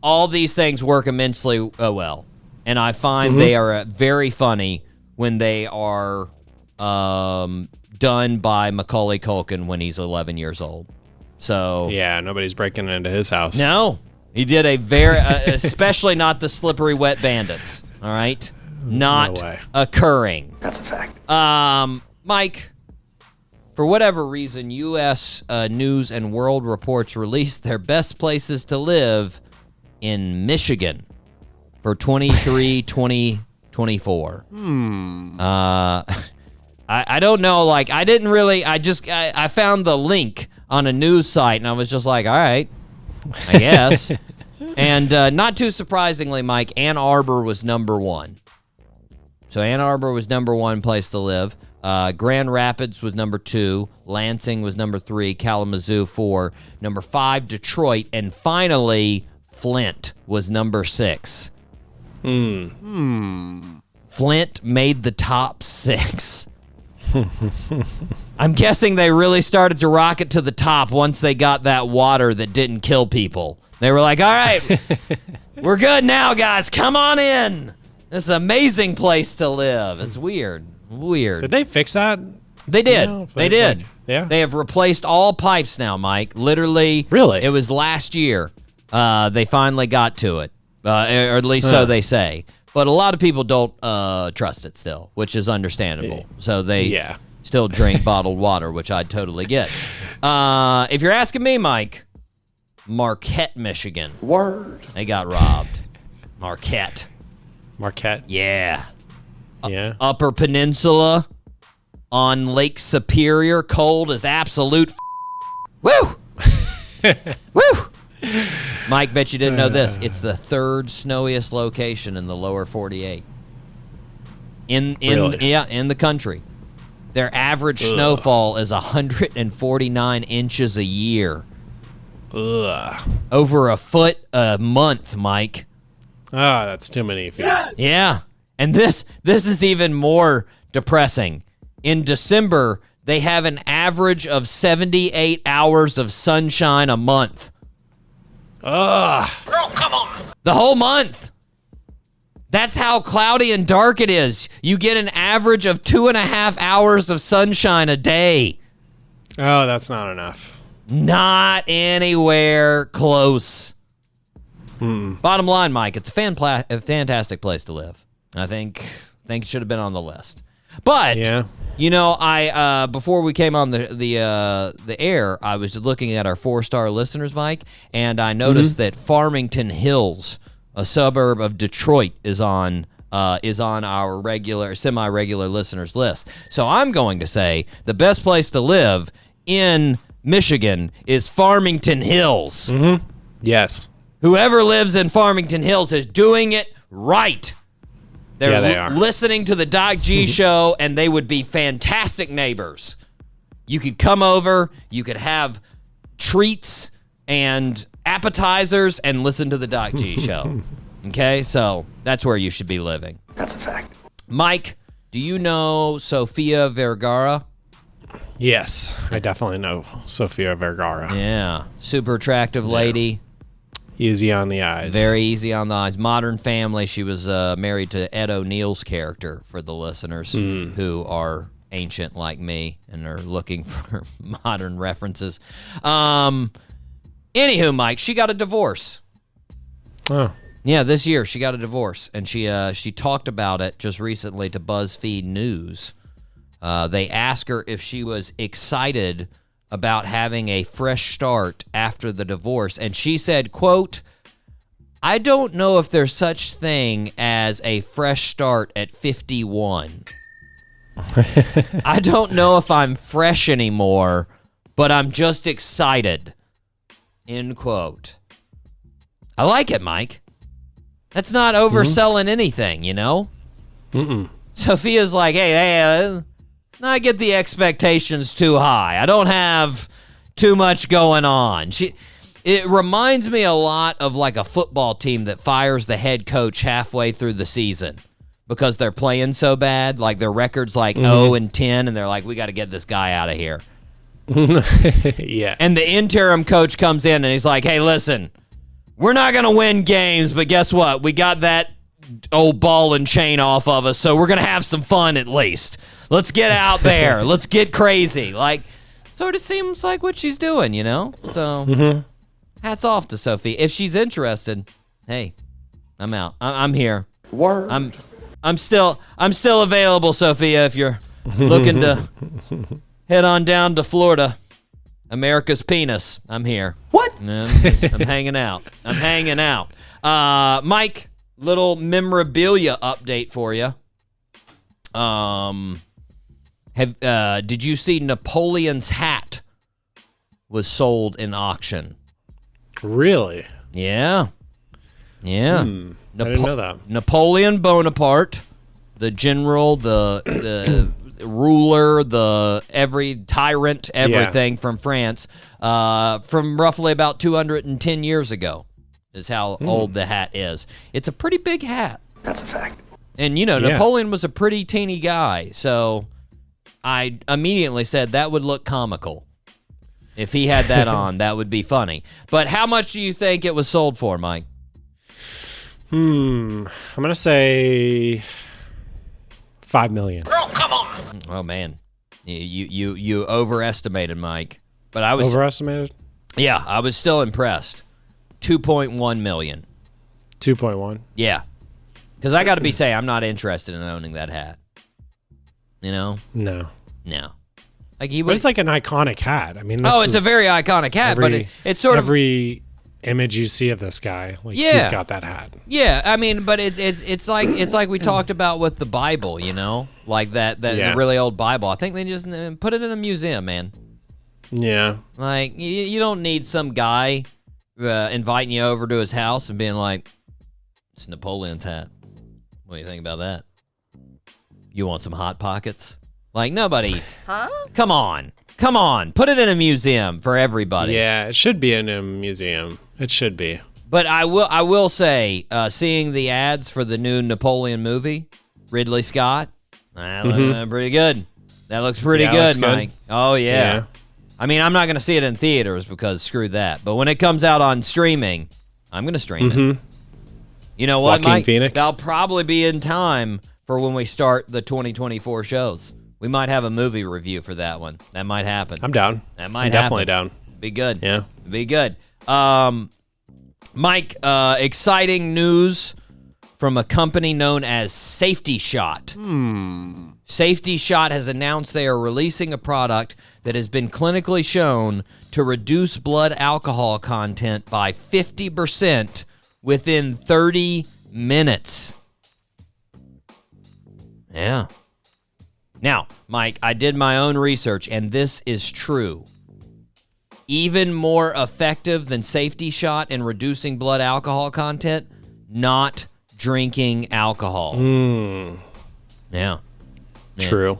Speaker 2: All these things work immensely well. And I find they are very funny when they are done by Macaulay Culkin when he's 11 years old. So
Speaker 3: Yeah, nobody's breaking into his house.
Speaker 2: no, he did a very, especially not the slippery wet bandits. All right, not
Speaker 3: No way.
Speaker 2: occurring.
Speaker 4: That's a fact.
Speaker 2: Mike, for whatever reason, U.S. News and World Reports released their best places to live in Michigan for 2024. I don't know. Like, I didn't really. I found the link on a news site, and I was just like, all right, I guess. And not too surprisingly, Mike, Ann Arbor was number one. So Ann Arbor was number one place to live. Grand Rapids was number 2. Lansing was number 3. Kalamazoo 4. Number 5, Detroit. And finally, Flint was number 6. Flint made the top 6. I'm guessing they really started to rocket to the top once they got that water that didn't kill people. They were like, all right, we're good now, guys. Come on in. It's an amazing place to live. It's weird.
Speaker 3: Did they fix that?
Speaker 2: They did.
Speaker 3: No,
Speaker 2: They did.
Speaker 3: yeah.
Speaker 2: They have replaced all pipes now, Mike. Literally.
Speaker 3: Really?
Speaker 2: It was last year. They finally got to it, or at least so they say. But a lot of people don't trust it still, which is understandable. So they still drink bottled water, which I totally get. If you're asking me, Mike, Marquette, Michigan.
Speaker 4: Word.
Speaker 2: They got robbed. Marquette. Yeah.
Speaker 3: Yeah.
Speaker 2: Upper Peninsula on Lake Superior. Cold as absolute. Woo! Woo! Mike, bet you didn't know this. It's the 3rd snowiest location in the lower 48.
Speaker 3: Really?
Speaker 2: In the country. Their average snowfall is 149 inches a year.
Speaker 3: Ugh.
Speaker 2: Over a foot a month, Mike.
Speaker 3: Ah, that's too many feet.
Speaker 2: Yeah. And this is even more depressing. In December, they have an average of 78 hours of sunshine a month.
Speaker 3: Ugh.
Speaker 4: Girl, come on.
Speaker 2: The whole month. That's how cloudy and dark it is. You get an average of 2.5 hours of sunshine a day.
Speaker 3: Oh, that's not enough.
Speaker 2: Not anywhere close. Bottom line, Mike, it's a fantastic place to live. I think it should have been on the list. But you know, I before we came on the air, I was looking at our 4-star listeners, Mike, and I noticed that Farmington Hills, a suburb of Detroit, is on our semi-regular listeners list. So I'm going to say the best place to live in Michigan is Farmington Hills.
Speaker 3: Yes.
Speaker 2: Whoever lives in Farmington Hills is doing it right. They're
Speaker 3: they are.
Speaker 2: listening to the Doc G show, and they would be fantastic neighbors. You could come over, you could have treats and appetizers and listen to the Doc G show. Okay, so that's where you should be living.
Speaker 4: That's a fact.
Speaker 2: Mike, do you know Sofia Vergara?
Speaker 3: Yes, I definitely know Sofia Vergara.
Speaker 2: Yeah, super attractive lady.
Speaker 3: Easy on the eyes.
Speaker 2: Very easy on the eyes. Modern Family. She was married to Ed O'Neill's character, for the listeners who are ancient like me and are looking for modern references. Anywho, Mike, she got a divorce.
Speaker 3: Oh.
Speaker 2: Yeah, this year she got a divorce, and she talked about it just recently to BuzzFeed News. They asked her if she was excited about having a fresh start after the divorce, and she said, quote, "I don't know if there's such thing as a fresh start at 51. I don't know if I'm fresh anymore, but I'm just excited." End quote. I like it, Mike. That's not overselling anything, you know? Sophia's like, hey, not get the expectations too high. I don't have too much going on. It reminds me a lot of like a football team that fires the head coach halfway through the season because they're playing so bad. Like their record's like 0-10, and they're like, we got to get this guy out of here.
Speaker 3: Yeah.
Speaker 2: And the interim coach comes in and he's like, hey, listen, we're not going to win games, but guess what? We got that old ball and chain off of us, so we're going to have some fun at least. Let's get out there. Let's get crazy. Like, sort of seems like what she's doing, you know? So, hats off to Sophie. If she's interested, hey, I'm out. I'm here.
Speaker 5: Word.
Speaker 2: I'm still available, Sophia, if you're looking to head on down to Florida. America's penis. I'm here.
Speaker 4: What?
Speaker 2: I'm hanging out. Mike, little memorabilia update for you. Did you see Napoleon's hat was sold in auction?
Speaker 3: Really?
Speaker 2: Yeah. Yeah.
Speaker 3: I didn't know that.
Speaker 2: Napoleon Bonaparte, the general, the ruler, the tyrant, everything from France, from roughly about 210 years ago is how old the hat is. It's a pretty big hat.
Speaker 4: That's a fact.
Speaker 2: And, Napoleon was a pretty teeny guy, so I immediately said that would look comical. If he had that on, that would be funny. But how much do you think it was sold for, Mike?
Speaker 3: I'm going to say $5 million.
Speaker 4: Girl, come on.
Speaker 2: Oh, man. You overestimated, Mike. But I was
Speaker 3: Overestimated?
Speaker 2: Yeah, I was still impressed. 2.1 million.
Speaker 3: 2.1?
Speaker 2: Yeah. Because I got to say, I'm not interested in owning that hat. You know?
Speaker 3: No.
Speaker 2: Like
Speaker 3: But it's like an iconic hat. I mean,
Speaker 2: it's a very iconic hat, but it's sort of
Speaker 3: every image you see of this guy, like he's got that hat.
Speaker 2: Yeah, I mean, but it's like we talked about with the Bible, you know, like that the really old Bible. I think they just put it in a museum, man.
Speaker 3: Yeah,
Speaker 2: like you don't need some guy inviting you over to his house and being like, "It's Napoleon's hat. What do you think about that? You want some Hot Pockets?" Like nobody. Huh? Come on. Put it in a museum for everybody.
Speaker 3: Yeah, it should be in a museum. It should be.
Speaker 2: But I will say, seeing the ads for the new Napoleon movie, Ridley Scott, pretty good. That looks pretty good, Mike. Oh, yeah. I mean, I'm not going to see it in theaters because screw that. But when it comes out on streaming, I'm going to stream it. You know what,
Speaker 3: Joaquin
Speaker 2: Mike?
Speaker 3: Phoenix?
Speaker 2: That'll probably be in time for when we start the 2024 shows. We might have a movie review for that one. That might happen.
Speaker 3: I'm down.
Speaker 2: That might
Speaker 3: definitely
Speaker 2: happen.
Speaker 3: down.
Speaker 2: Be good.
Speaker 3: Yeah.
Speaker 2: Be good. Mike, exciting news from a company known as Safety Shot. Safety Shot has announced they are releasing a product that has been clinically shown to reduce blood alcohol content by 50% within 30 minutes. Yeah. Now, Mike, I did my own research, and this is true. Even more effective than Safety Shot in reducing blood alcohol content, not drinking alcohol. Yeah.
Speaker 3: True.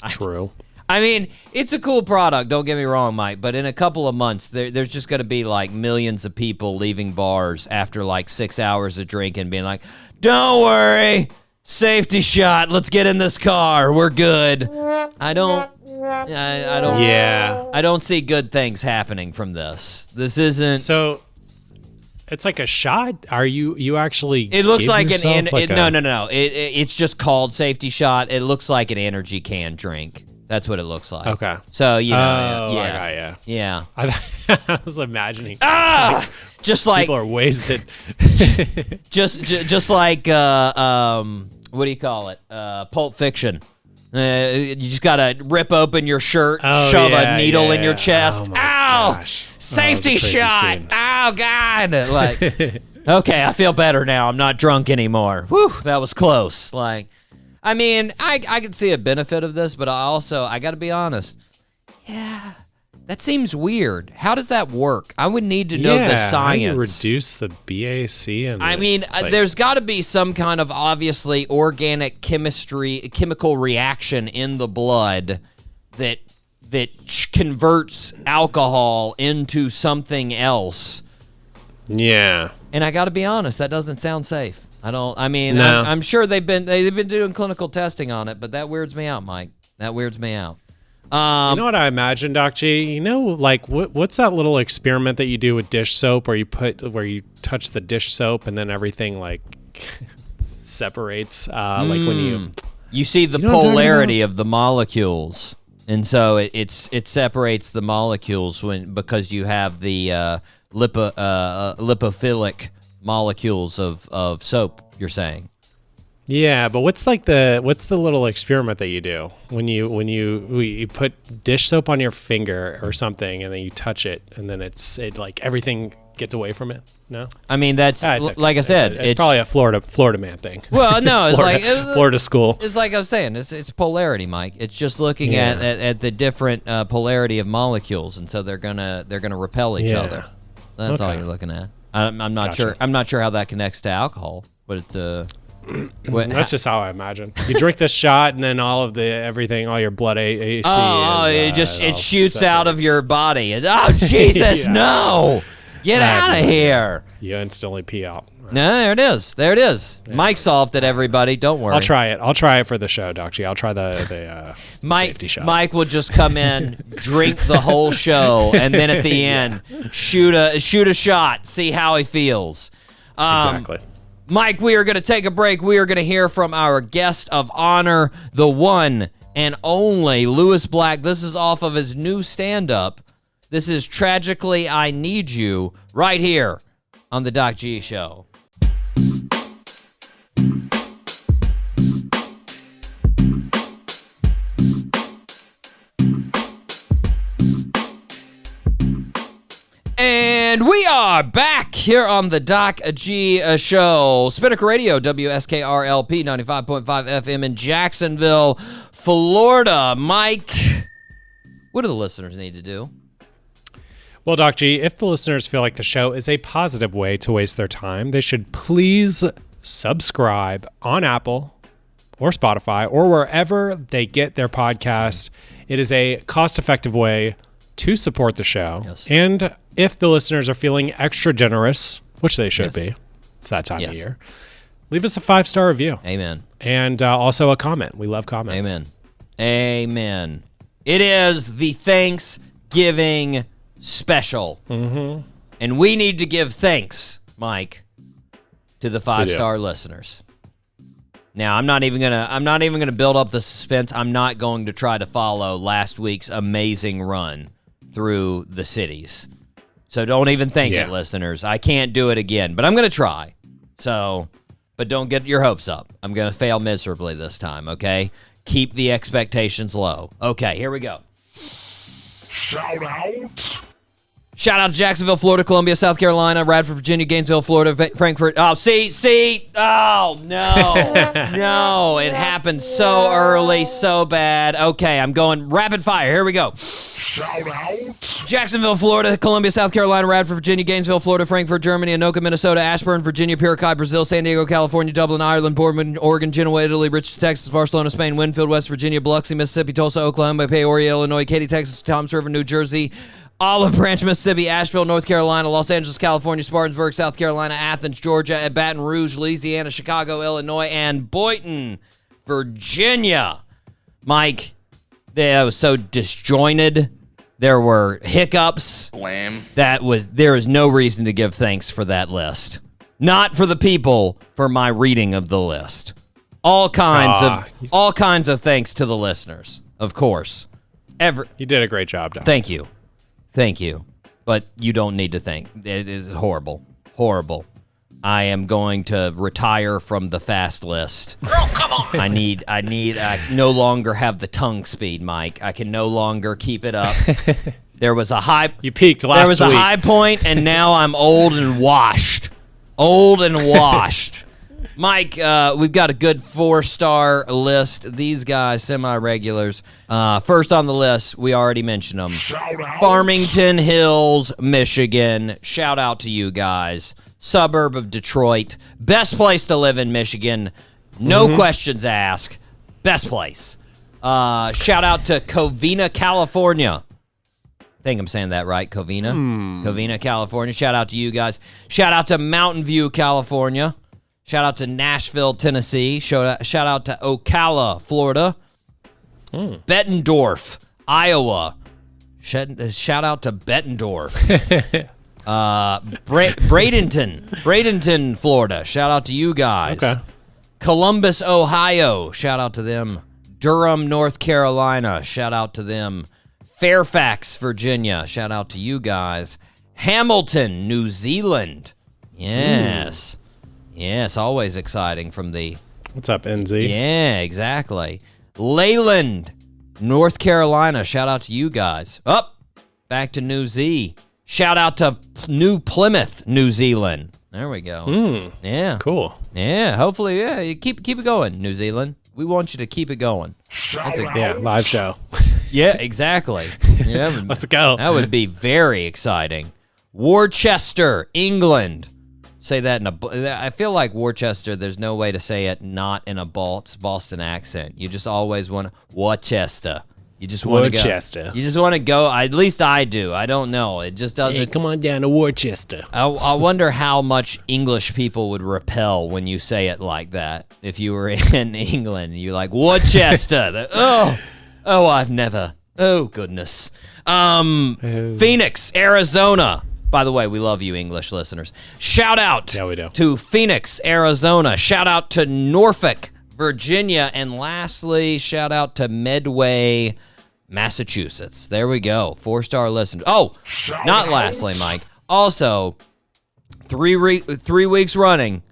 Speaker 3: True.
Speaker 2: I mean, it's a cool product, don't get me wrong, Mike, but in a couple of months, there's just going to be like millions of people leaving bars after like 6 hours of drinking being like, don't worry, Safety Shot, let's get in this car, we're good. I don't see good things happening from this. This isn't.
Speaker 3: So it's like a shot. Are you actually?
Speaker 2: It looks
Speaker 3: give
Speaker 2: like
Speaker 3: yourself
Speaker 2: no. It's just called Safety Shot. It looks like an energy can drink. That's what it looks like.
Speaker 3: Okay.
Speaker 2: So yeah.
Speaker 3: I got you.
Speaker 2: Yeah.
Speaker 3: I was imagining.
Speaker 2: Just like
Speaker 3: people are wasted.
Speaker 2: just like what do you call it? Pulp Fiction. You just gotta rip open your shirt, shove a needle in your chest.
Speaker 3: Oh my
Speaker 2: Ow!
Speaker 3: gosh.
Speaker 2: Safety shot!
Speaker 3: Scene.
Speaker 2: Oh God! Like, okay, I feel better now. I'm not drunk anymore. Whew, that was close. Like, I mean, I could see a benefit of this, but I gotta be honest. Yeah, That seems weird. How does that work? I would need to know the science.
Speaker 3: How do you reduce the BAC? And
Speaker 2: I mean, there's got to be some kind of obviously organic chemical reaction in the blood that converts alcohol into something else.
Speaker 3: Yeah.
Speaker 2: And I got to be honest, that doesn't sound safe.
Speaker 3: No.
Speaker 2: I'm sure they've been doing clinical testing on it, but that weirds me out, Mike. That weirds me out.
Speaker 3: You know what I imagine, Doc G? You know, like what's that little experiment that you do with dish soap, where you touch the dish soap and then everything like separates, like when
Speaker 2: you see the polarity of the molecules, and so it separates the molecules because you have the lipophilic molecules of soap. You're saying.
Speaker 3: Yeah, but what's the little experiment that you do when you put dish soap on your finger or something, and then you touch it, and then it like everything gets away from it? No,
Speaker 2: I mean that's
Speaker 3: okay.
Speaker 2: Like I said,
Speaker 3: it's probably a Florida man thing.
Speaker 2: Well, no, it's
Speaker 3: Florida school.
Speaker 2: It's like I was saying, it's polarity, Mike. It's just looking at the different polarity of molecules, and so they're gonna repel each other. That's all you're looking at. I'm not sure. I'm not sure how that connects to alcohol, but it's
Speaker 3: that's just how I imagine. You drink this shot, and then all of all your blood AC.
Speaker 2: It shoots out of your body. Oh Jesus, no! Get out of here!
Speaker 3: You instantly pee out.
Speaker 2: No, there it is. Yeah. Mike solved it. Everybody, don't worry.
Speaker 3: I'll try it for the show, Doc G. I'll try the safety shot.
Speaker 2: Mike will just come in, drink the whole show, and then at the end, shoot a shot, see how he feels.
Speaker 3: Exactly.
Speaker 2: Mike, we are going to take a break. We are going to hear from our guest of honor, the one and only Lewis Black. This is off of his new stand-up. This is Tragically I Need You, right here on the Doc G Show. And we are back here on the Doc G Show. Spinnaker Radio, WSKRLP 95.5 FM in Jacksonville, Florida. Mike, what do the listeners need to do?
Speaker 3: Well, Doc G, if the listeners feel like the show is a positive way to waste their time, they should please subscribe on Apple or Spotify or wherever they get their podcasts. It is a cost-effective way to support the show.
Speaker 2: Yes.
Speaker 3: And if the listeners are feeling extra generous, which they should be, it's that time of year, leave us a 5-star review.
Speaker 2: Amen.
Speaker 3: And also a comment. We love comments.
Speaker 2: Amen. It is the Thanksgiving special.
Speaker 3: Mm-hmm.
Speaker 2: And we need to give thanks, Mike, to the 5-star listeners. Now, I'm not even gonna build up the suspense. I'm not going to try to follow last week's amazing run through the cities. So don't even think it, listeners. I can't do it again, but I'm going to try. So, but don't get your hopes up. I'm going to fail miserably this time, okay? Keep the expectations low. Okay, here we go.
Speaker 5: Shout out.
Speaker 2: Shout out to Jacksonville, Florida, Columbia, South Carolina, Radford, Virginia, Gainesville, Florida, Frankfurt. Oh, see. Oh, no. No, it happened so early, so bad. Okay, I'm going rapid fire. Here we go.
Speaker 5: Shout out.
Speaker 2: Jacksonville, Florida, Columbia, South Carolina, Radford, Virginia, Gainesville, Florida, Frankfurt, Germany, Anoka, Minnesota, Ashburn, Virginia, Piracai, Brazil, San Diego, California, Dublin, Ireland, Portland, Oregon, Genoa, Italy, Richards, Texas, Barcelona, Spain, Winfield, West Virginia, Biloxi, Mississippi, Tulsa, Oklahoma, Peoria, Illinois, Katy, Texas, Toms River, New Jersey, Olive Branch, Mississippi, Asheville, North Carolina, Los Angeles, California, Spartanburg, South Carolina, Athens, Georgia, Baton Rouge, Louisiana, Chicago, Illinois, and Boynton, Virginia. Mike, that was so disjointed. There were hiccups.
Speaker 5: Blam.
Speaker 2: There is no reason to give thanks for that list. Not for the people, for my reading of the list. All kinds of thanks to the listeners, of course.
Speaker 3: You did a great job, Doc.
Speaker 2: Thank you. But you don't need to thank. It is horrible. I am going to retire from the fast list.
Speaker 4: Girl, come on!
Speaker 2: I no longer have the tongue speed, Mike. I can no longer keep it up. There was a high.
Speaker 3: You peaked last week.
Speaker 2: A high point, and now I'm old and washed. Mike, we've got a good 4-star list. These guys, semi-regulars. First on the list, we already mentioned them. Farmington Hills, Michigan. Shout out to you guys. Suburb of Detroit. Best place to live in Michigan. No questions asked. Best place. Shout out to Covina, California. I think I'm saying that right, Covina. Covina, California. Shout out to you guys. Shout out to Mountain View, California. Shout out to Nashville, Tennessee. Shout out to Ocala, Florida. Bettendorf, Iowa. Shout out to Bettendorf. Bradenton, Florida. Shout out to you guys.
Speaker 3: Okay.
Speaker 2: Columbus, Ohio. Shout out to them. Durham, North Carolina. Shout out to them. Fairfax, Virginia. Shout out to you guys. Hamilton, New Zealand. Yes. Yes, always exciting from the...
Speaker 3: What's up, NZ?
Speaker 2: Yeah, exactly. Leyland, North Carolina. Shout out to you guys. Back to New Z. Shout out to New Plymouth, New Zealand. There we go. Yeah.
Speaker 3: Cool.
Speaker 2: Yeah, hopefully, you keep it going, New Zealand. We want you to keep it going.
Speaker 3: Live show.
Speaker 2: Yeah, exactly. Yeah,
Speaker 3: Let's go.
Speaker 2: That would be very exciting. Worcester, England. Say that in I feel like Worcester, there's no way to say it not in a Boston accent. You just always want to, Worcester. You just want to go.
Speaker 3: Worcester.
Speaker 2: You just want to go. At least I do. I don't know. It just doesn't.
Speaker 3: Hey, come on down to Worcester.
Speaker 2: I wonder how much English people would repel when you say it like that. If you were in England, you're like, Worcester. I've never. Oh, goodness. Phoenix, Arizona. By the way, we love you, English listeners. Shout out
Speaker 3: we do.
Speaker 2: to Phoenix, Arizona. Shout out to Norfolk, Virginia. And lastly, shout out to Medway, Massachusetts. There we go. 4-star listeners. Oh, not lastly, Mike. Also, 3 weeks running,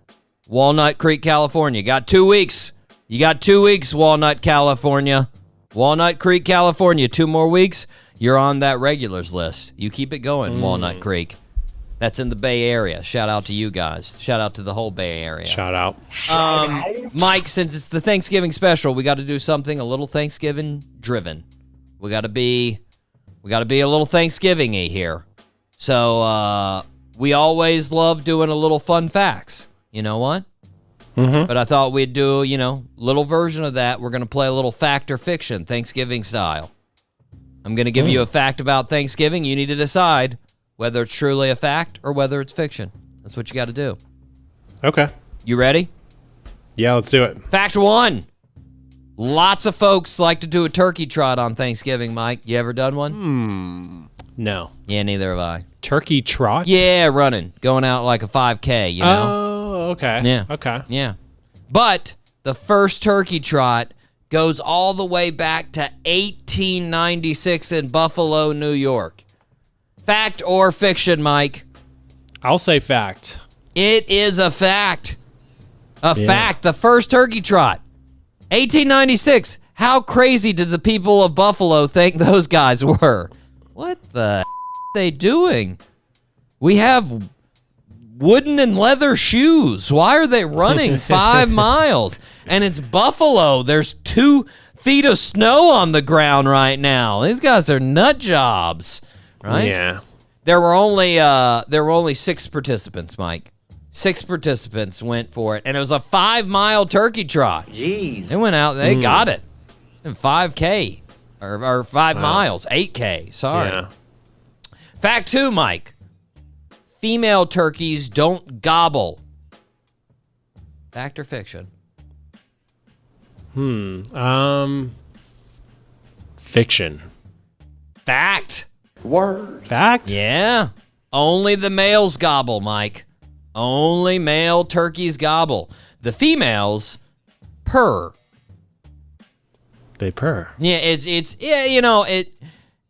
Speaker 2: Walnut Creek, California. Got 2 weeks. You got 2 weeks, Walnut, California. Walnut Creek, California. 2 more weeks. You're on that regulars list. You keep it going, Walnut Creek. That's in the Bay Area. Shout out to you guys. Shout out to the whole Bay Area.
Speaker 3: Shout out.
Speaker 2: Mike, since it's the Thanksgiving special, we got to do something a little Thanksgiving driven. We got to be a little Thanksgiving-y here. So we always love doing a little fun facts. You know what? But I thought we'd do, little version of that. We're going to play a little fact or fiction, Thanksgiving style. I'm going to give you a fact about Thanksgiving. You need to decide whether it's truly a fact or whether it's fiction. That's what you got to do.
Speaker 3: Okay.
Speaker 2: You ready?
Speaker 3: Yeah, let's do it.
Speaker 2: Fact 1. Lots of folks like to do a turkey trot on Thanksgiving, Mike. You ever done one?
Speaker 3: No.
Speaker 2: Yeah, neither have I.
Speaker 3: Turkey trot?
Speaker 2: Yeah, running. Going out like a 5K, you know?
Speaker 3: Oh, okay.
Speaker 2: Yeah.
Speaker 3: Okay.
Speaker 2: Yeah. But the first turkey trot goes all the way back to 1896 in Buffalo, New York. Fact or fiction, Mike?
Speaker 3: I'll say fact.
Speaker 2: It is a fact. Fact. The first turkey trot. 1896. How crazy did the people of Buffalo think those guys were? What the are they doing? We have wooden and leather shoes. Why are they running 5 miles? And it's Buffalo. There's 2 feet of snow on the ground right now. These guys are nut jobs, right?
Speaker 3: Yeah.
Speaker 2: There were only 6 participants, Mike. 6 participants went for it, and it was a 5-mile turkey trot.
Speaker 4: Jeez.
Speaker 2: They went out, they got it. And 5K or 5 miles, 8K. Sorry.
Speaker 3: Yeah.
Speaker 2: Fact 2, Mike. Female turkeys don't gobble. Fact or fiction?
Speaker 3: Fiction.
Speaker 2: Fact.
Speaker 3: Fact?
Speaker 2: Yeah. Only the males gobble, Mike. Only male turkeys gobble. The females purr.
Speaker 3: They purr.
Speaker 2: Yeah,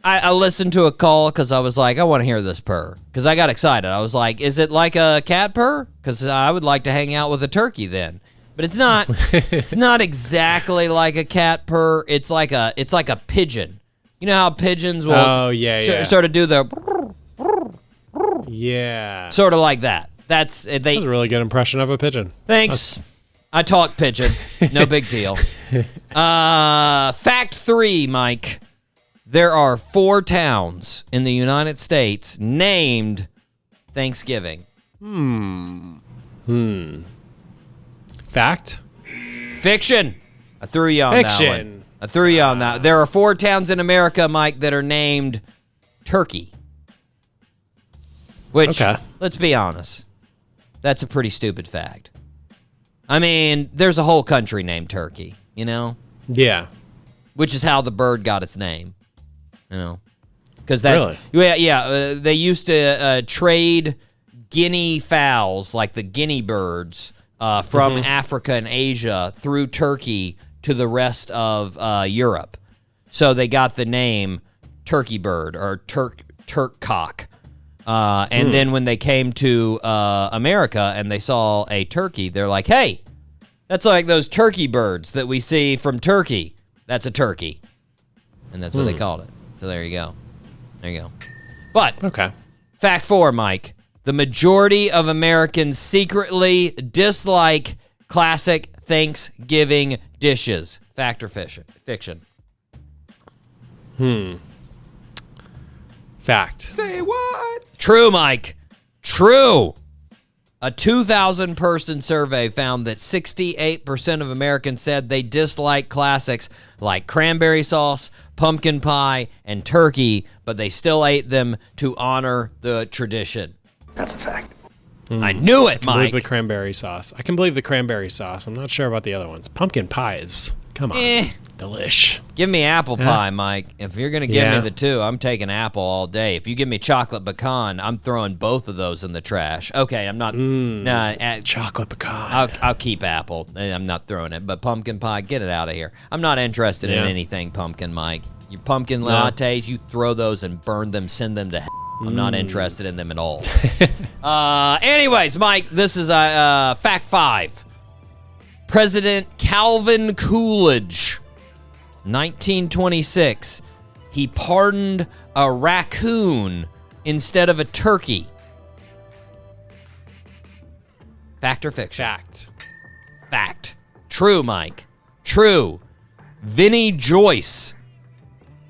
Speaker 2: I listened to a call because I was like, I want to hear this purr. Because I got excited. I was like, is it like a cat purr? Because I would like to hang out with a turkey then. But it's not. It's not exactly like a cat purr. It's like a pigeon. You know how pigeons will
Speaker 3: sort
Speaker 2: of do the
Speaker 3: Yeah.
Speaker 2: sort of like that. That's
Speaker 3: That was a really good impression of a pigeon.
Speaker 2: Thanks. I talk pigeon. No big deal. Fact 3, Mike. There are 4 towns in the United States named Thanksgiving.
Speaker 3: Fact?
Speaker 2: Fiction. I threw you on that one. I threw you on that. There are 4 towns in America, Mike, that are named Turkey. Which, let's be honest, that's a pretty stupid fact. I mean, there's a whole country named Turkey, you know?
Speaker 3: Yeah.
Speaker 2: Which is how the bird got its name, you know? Because that's... Really? They used to trade guinea fowls, like the guinea birds, from Africa and Asia through Turkey to the rest of Europe. So they got the name turkey bird or Turk cock. And then when they came to America and they saw a turkey, they're like, hey, that's like those turkey birds that we see from Turkey. That's a turkey. And that's what they called it. So there you go. There you go. But, fact 4, Mike. The majority of Americans secretly dislike classic Thanksgiving dishes. Fact or fiction?
Speaker 3: Fact.
Speaker 2: Say what? True, Mike. True. A 2,000-person survey found that 68% of Americans said they dislike classics like cranberry sauce, pumpkin pie, and turkey, but they still ate them to honor the tradition.
Speaker 4: That's a fact.
Speaker 2: I knew it,
Speaker 3: I can
Speaker 2: Mike.
Speaker 3: believe the cranberry sauce. I can believe the cranberry sauce. I'm not sure about the other ones. Pumpkin pies. Come on. Delish.
Speaker 2: Give me apple pie, Mike. If you're going to give me the 2, I'm taking apple all day. If you give me chocolate pecan, I'm throwing both of those in the trash. Okay, I'm not...
Speaker 3: chocolate pecan.
Speaker 2: I'll keep apple. I'm not throwing it. But pumpkin pie, get it out of here. I'm not interested in anything pumpkin, Mike. Your pumpkin lattes, you throw those and burn them, send them to hell. I'm not interested in them at all. Anyways, Mike, this is fact 5. President Calvin Coolidge, 1926, he pardoned a raccoon instead of a turkey. Fact or fiction? Fact. True, Mike. True. Vinnie Joyce,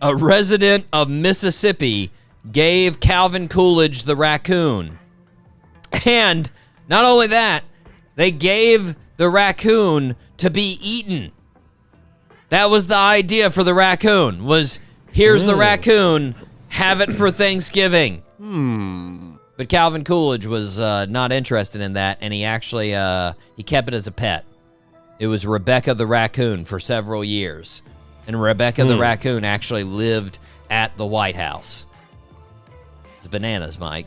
Speaker 2: a resident of Mississippi, gave Calvin Coolidge the raccoon. And not only that, they gave the raccoon to be eaten. That was the idea for the raccoon, was here's the raccoon, have it for Thanksgiving. But Calvin Coolidge was not interested in that, and he actually he kept it as a pet. It was Rebecca the raccoon for several years. And Rebecca the raccoon actually lived at the White House. It's bananas, Mike.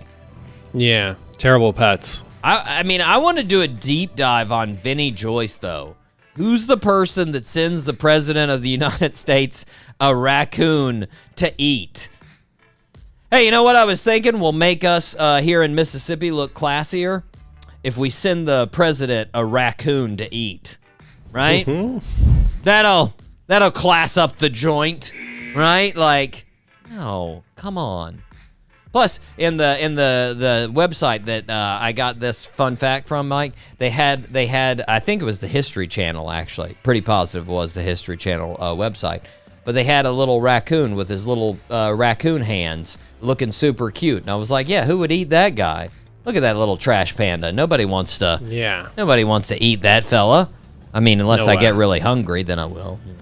Speaker 3: Yeah, terrible pets.
Speaker 2: I mean, I want to do a deep dive on Vinnie Joyce, though. Who's the person that sends the President of the United States a raccoon to eat? Hey, you know what I was thinking will make us here in Mississippi look classier? If we send the President a raccoon to eat, right? That'll class up the joint, right? Like, no, come on. Plus, in the website that I got this fun fact from, Mike, they had I think it was the History Channel, actually. Pretty positive it was the History Channel website. But they had a little raccoon with his little raccoon hands looking super cute. And I was like, yeah, who would eat that guy? Look at that little trash panda. Nobody wants to eat that fella. I mean, unless I get really hungry, then I will. You know.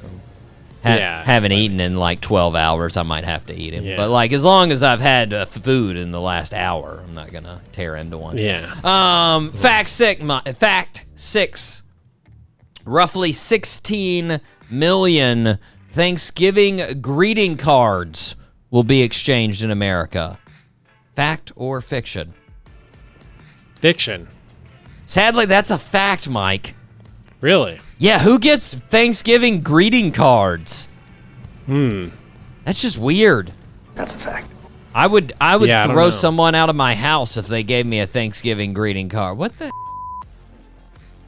Speaker 2: Haven't eaten in like 12 hours, I might have to eat him. Yeah. But like as long as I've had food in the last hour, I'm not gonna tear into one.
Speaker 3: Yeah.
Speaker 2: Fact 6. Roughly 16 million Thanksgiving greeting cards will be exchanged in America. Fact or fiction?
Speaker 3: Fiction.
Speaker 2: Sadly, that's a fact, Mike.
Speaker 3: Really?
Speaker 2: Yeah, who gets Thanksgiving greeting cards? That's just weird.
Speaker 4: That's a fact.
Speaker 2: I would throw someone out of my house if they gave me a Thanksgiving greeting card. What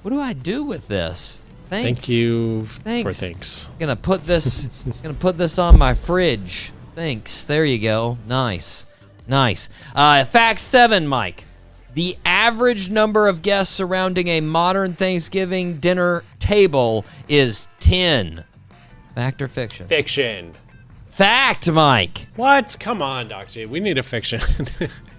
Speaker 2: do I do with this? Thanks.
Speaker 3: Thank you for thanks.
Speaker 2: Gonna put this on my fridge. Thanks. There you go. Nice. Fact 7, Mike. The average number of guests surrounding a modern Thanksgiving dinner table is 10. Fact or fiction?
Speaker 3: Fiction.
Speaker 2: Fact, Mike.
Speaker 3: What? Come on, Doc G. We need a fiction.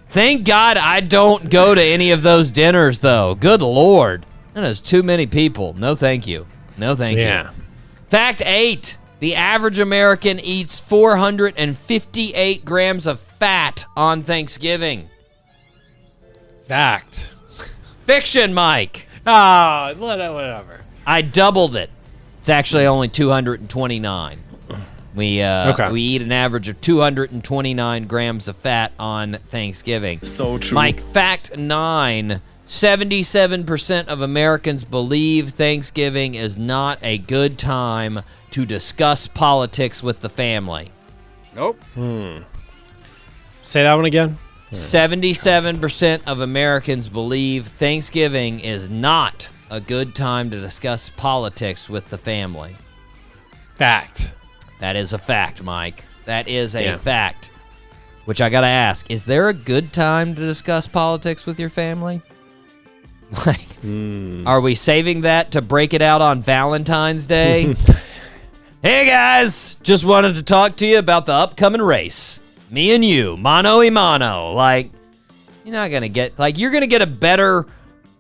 Speaker 2: Thank God I don't go to any of those dinners, though. Good Lord. That is too many people. No, thank you. No, thank you. Fact 8. The average American eats 458 grams of fat on Thanksgiving.
Speaker 3: Fact.
Speaker 2: Fiction, Mike.
Speaker 3: Ah, whatever.
Speaker 2: I doubled it. It's actually only 229. We eat an average of 229 grams of fat on Thanksgiving.
Speaker 8: So true.
Speaker 2: Mike, fact 9. 77% of Americans believe Thanksgiving is not a good time to discuss politics with the family.
Speaker 8: Nope.
Speaker 3: Say that one again.
Speaker 2: 77% of Americans believe Thanksgiving is not a good time to discuss politics with the family.
Speaker 3: Fact.
Speaker 2: That is a fact, Mike. That is a fact. Which I gotta ask, is there a good time to discuss politics with your family? Like, are we saving that to break it out on Valentine's Day? Hey guys, just wanted to talk to you about the upcoming race. Me and you, mano y mano. Like, you're not gonna get, like, you're gonna get a better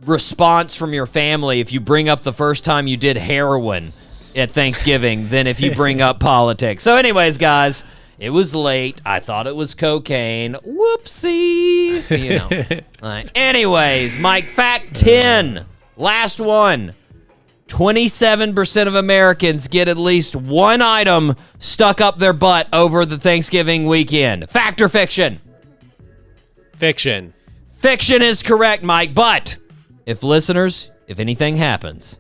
Speaker 2: response from your family if you bring up the first time you did heroin at Thanksgiving than if you bring up politics. So anyways, guys, it was late. I thought it was cocaine. Whoopsie. You know. Anyways, Mike, fact 10. Last one. 27% of Americans get at least one item stuck up their butt over the Thanksgiving weekend. Fact or fiction?
Speaker 3: Fiction.
Speaker 2: Fiction is correct, Mike, but if anything happens,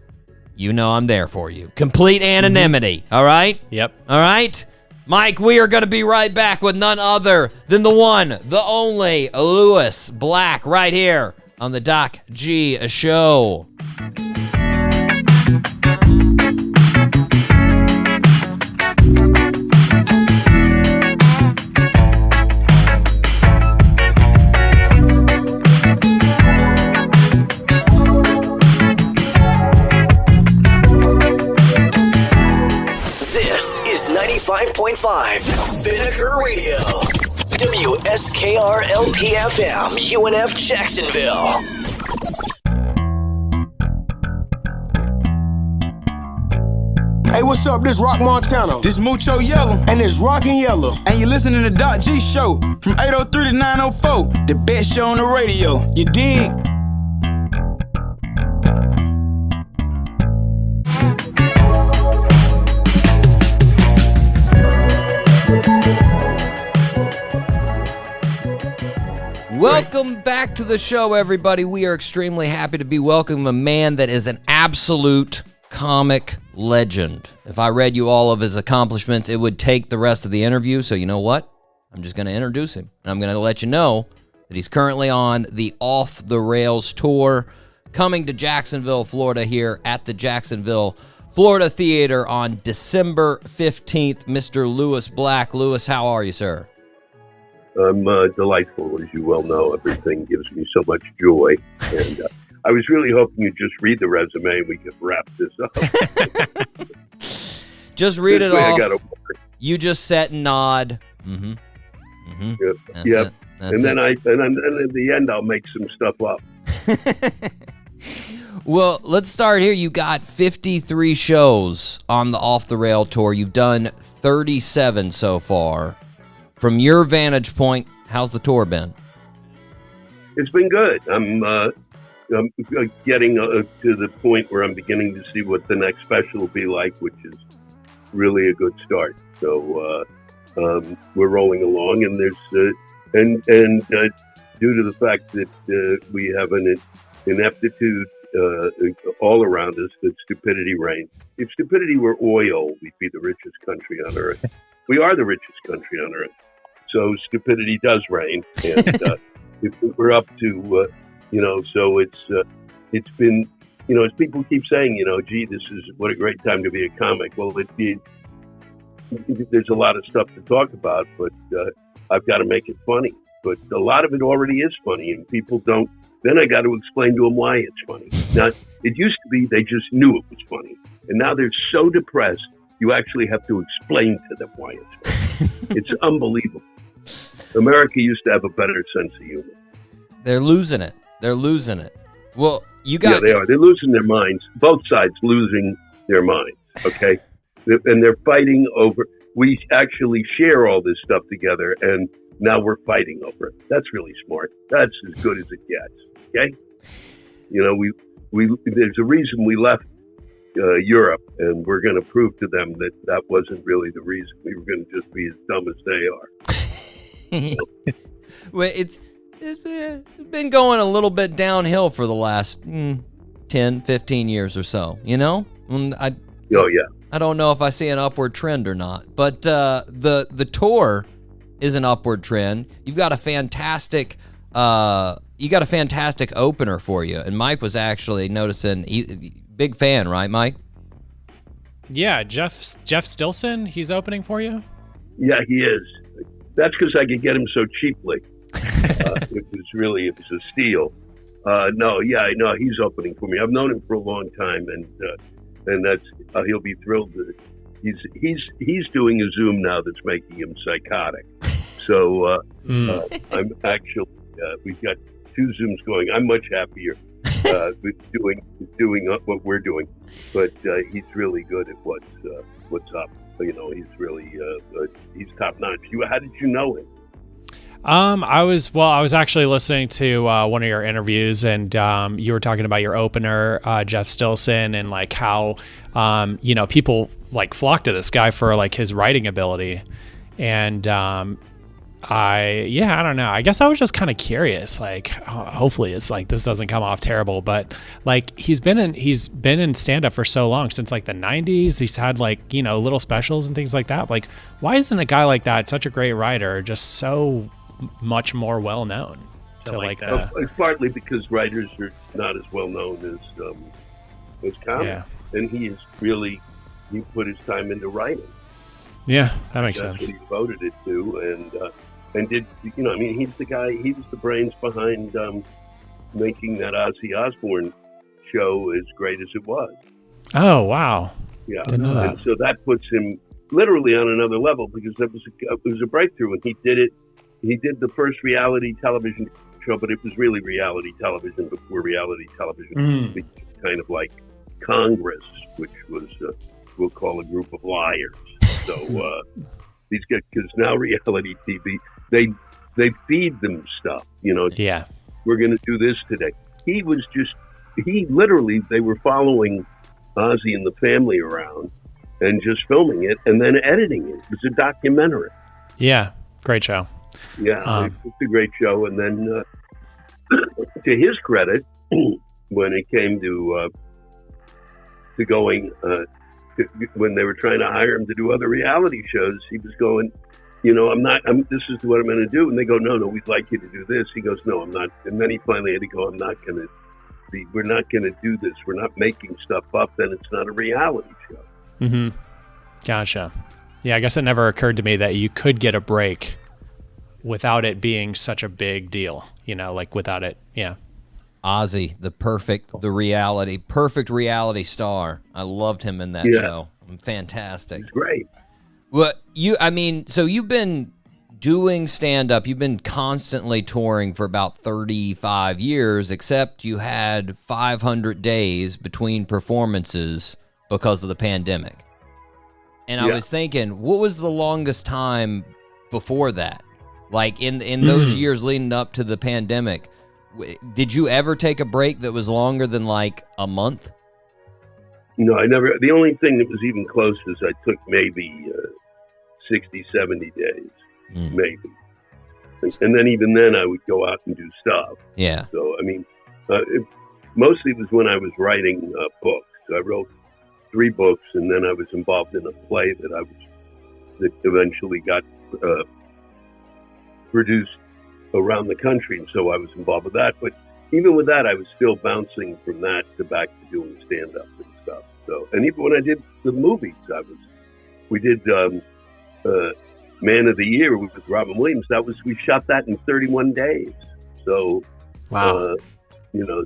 Speaker 2: you know I'm there for you. Complete anonymity, all right?
Speaker 3: Yep.
Speaker 2: All right? Mike, we are going to be right back with none other than the one, the only Lewis Black right here on the Doc G Show.
Speaker 9: This is 95.5 Spinnaker Radio. WSKR-LP-FM, UNF Jacksonville.
Speaker 10: Hey, what's up? This Rock Montana.
Speaker 8: This Mucho Yellow.
Speaker 10: And this Rockin' Yellow.
Speaker 8: And you're listening to Doc G Show from 803 to 904. The best show on the radio.
Speaker 10: You dig?
Speaker 2: Welcome back to the show, everybody. We are extremely happy to be welcoming a man that is an absolute comic legend. If I read you all of his accomplishments, it would take the rest of the interview. So you know what? I'm just going to introduce him. And I'm going to let you know that he's currently on the Off the Rails tour, coming to Jacksonville, Florida here at the Jacksonville, Florida Theater on December 15th. Mr. Lewis Black. Lewis, how are you, sir?
Speaker 11: I'm delightful, as you well know. Everything gives me so much joy. And I was really hoping you'd just read the resume and we could wrap this up.
Speaker 2: Just read it off. You just sit and nod. Mm-hmm. Mm-hmm.
Speaker 11: Yep. And then at the end, I'll make some stuff up.
Speaker 2: Well, let's start here. You got 53 shows on the Off the Rail tour. You've done 37 so far. From your vantage point, how's the tour been?
Speaker 11: It's been good. I'm getting to the point where I'm beginning to see what the next special will be like, which is really a good start. So we're rolling along, and there's due to the fact that we have an ineptitude all around us, that stupidity reigns. If stupidity were oil, we'd be the richest country on earth. We are the richest country on earth. So stupidity does reign, and if we're up to, so it's been, as people keep saying, gee, this is what a great time to be a comic. Well, there's a lot of stuff to talk about, but I've got to make it funny. But a lot of it already is funny, and people don't Then I got to explain to them why it's funny. Now, it used to be they just knew it was funny. And now they're so depressed, you actually have to explain to them why it's funny. It's unbelievable. America used to have a better sense of humor.
Speaker 2: They're losing it. They're losing it. Well, you got...
Speaker 11: Yeah, they are. They're losing their minds. Both sides losing their minds, okay? And they're fighting over... We actually share all this stuff together, and now we're fighting over it. That's really smart. That's as good as it gets, okay? You know, we there's a reason we left Europe, and we're going to prove to them that that wasn't really the reason. We were going to just be as dumb as they are.
Speaker 2: Well, it's been going a little bit downhill for the last 10, 15 years or so, you know?
Speaker 11: Oh, yeah.
Speaker 2: I don't know if I see an upward trend or not, but the tour is an upward trend. You've got a fantastic opener for you, and Mike was actually noticing. Big fan, right, Mike?
Speaker 3: Yeah, Jeff Stilson, he's opening for you?
Speaker 11: Yeah, he is. That's because I could get him so cheaply. It was a steal. No, he's opening for me. I've known him for a long time, and that's he'll be thrilled. He's doing a Zoom now that's making him psychotic. So I'm actually we've got 2 Zooms going. I'm much happier with doing what we're doing, but he's really good at what's up. You know, he's really he's top notch. How did you know him?
Speaker 3: I was actually listening to one of your interviews, and you were talking about your opener, Jeff Stilson, and like how people like flock to this guy for like his writing ability, and I don't know. I guess I was just kind of curious. Like, hopefully, it's like this doesn't come off terrible, but like he's been in stand up for so long, since like the 90s. He's had like little specials and things like that. Like, why isn't a guy like that, such a great writer, just so much more well known?
Speaker 11: It's partly because writers are not as well known as comics, and he put his time into writing.
Speaker 3: Yeah, that makes
Speaker 11: That's
Speaker 3: sense.
Speaker 11: what he devoted it to, and did he's the guy. He was the brains behind making that Ozzy Osbourne show as great as it was.
Speaker 3: Oh wow!
Speaker 11: Yeah,
Speaker 3: didn't know that.
Speaker 11: And so that puts him literally on another level, because it was a breakthrough, and he did it. He did the first reality television show, but it was really reality television before reality television became kind of like Congress, which was we'll call a group of liars. So these guys, because now reality TV, they feed them stuff.
Speaker 3: Yeah,
Speaker 11: we're going to do this today. He literally, they were following Ozzy and the family around and just filming it and then editing it. It was a documentary.
Speaker 3: Yeah, great show.
Speaker 11: Yeah, it's a great show. And then, to his credit, when it came to going, when they were trying to hire him to do other reality shows, he was going, this is what I'm going to do. And they go, no, we'd like you to do this. He goes, no, I'm not. And then he finally had to go, we're not going to do this. We're not making stuff up. Then it's not a reality show.
Speaker 3: Mm-hmm. Gotcha. Yeah, I guess it never occurred to me that you could get a break without it being such a big deal, like without it. Yeah.
Speaker 2: Ozzy, the perfect reality star. I loved him in that show. Fantastic.
Speaker 11: It's great.
Speaker 2: Well, so you've been doing stand-up. You've been constantly touring for about 35 years, except you had 500 days between performances because of the pandemic. And I was thinking, what was the longest time before that? Like in those years leading up to the pandemic, did you ever take a break that was longer than like a month?
Speaker 11: No, I never. The only thing that was even close is I took maybe 60, 70 days, maybe. And then even then I would go out and do stuff.
Speaker 2: Yeah.
Speaker 11: So, mostly it was when I was writing books. I wrote 3 books, and then I was involved in a play that eventually got produced around the country, and so I was involved with that. But even with that, I was still bouncing from that to back to doing stand-up and stuff. So, and even when I did the movies, we did Man of the Year with Robin Williams. We shot that in 31 days. So,
Speaker 3: wow.
Speaker 11: So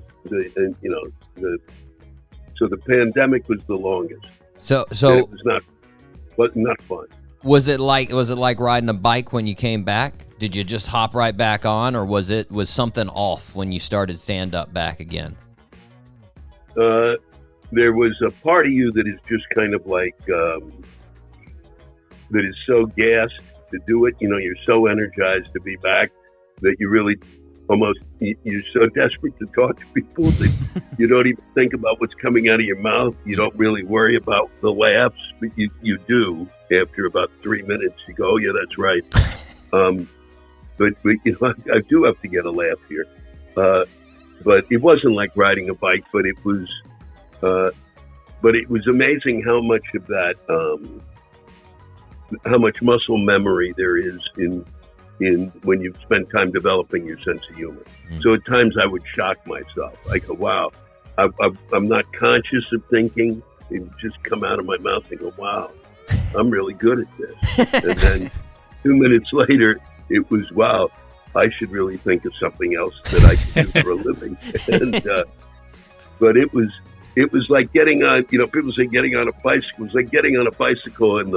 Speaker 11: the pandemic was the longest.
Speaker 2: So
Speaker 11: it was not fun.
Speaker 2: Was it like riding a bike when you came back? Did you just hop right back on, or was something off when you started stand up back again?
Speaker 11: There was a part of you that is just kind of like that is so gassed to do it. You're so energized to be back that you really almost you're so desperate to talk to people that you don't even think about what's coming out of your mouth. You don't really worry about the laughs, but you do after about 3 minutes. You go, oh yeah, that's right. But I do have to get a laugh here. But it wasn't like riding a bike, but it was amazing how much of that, how much muscle memory there is in when you've spent time developing your sense of humor. So at times I would shock myself. I go, wow, I'm not conscious of thinking. It would just come out of my mouth and go, wow, I'm really good at this. And then 2 minutes later, it was, wow, I should really think of something else that I can do for a living. And, but it was like getting on, people say getting on a bicycle. It was like getting on a bicycle and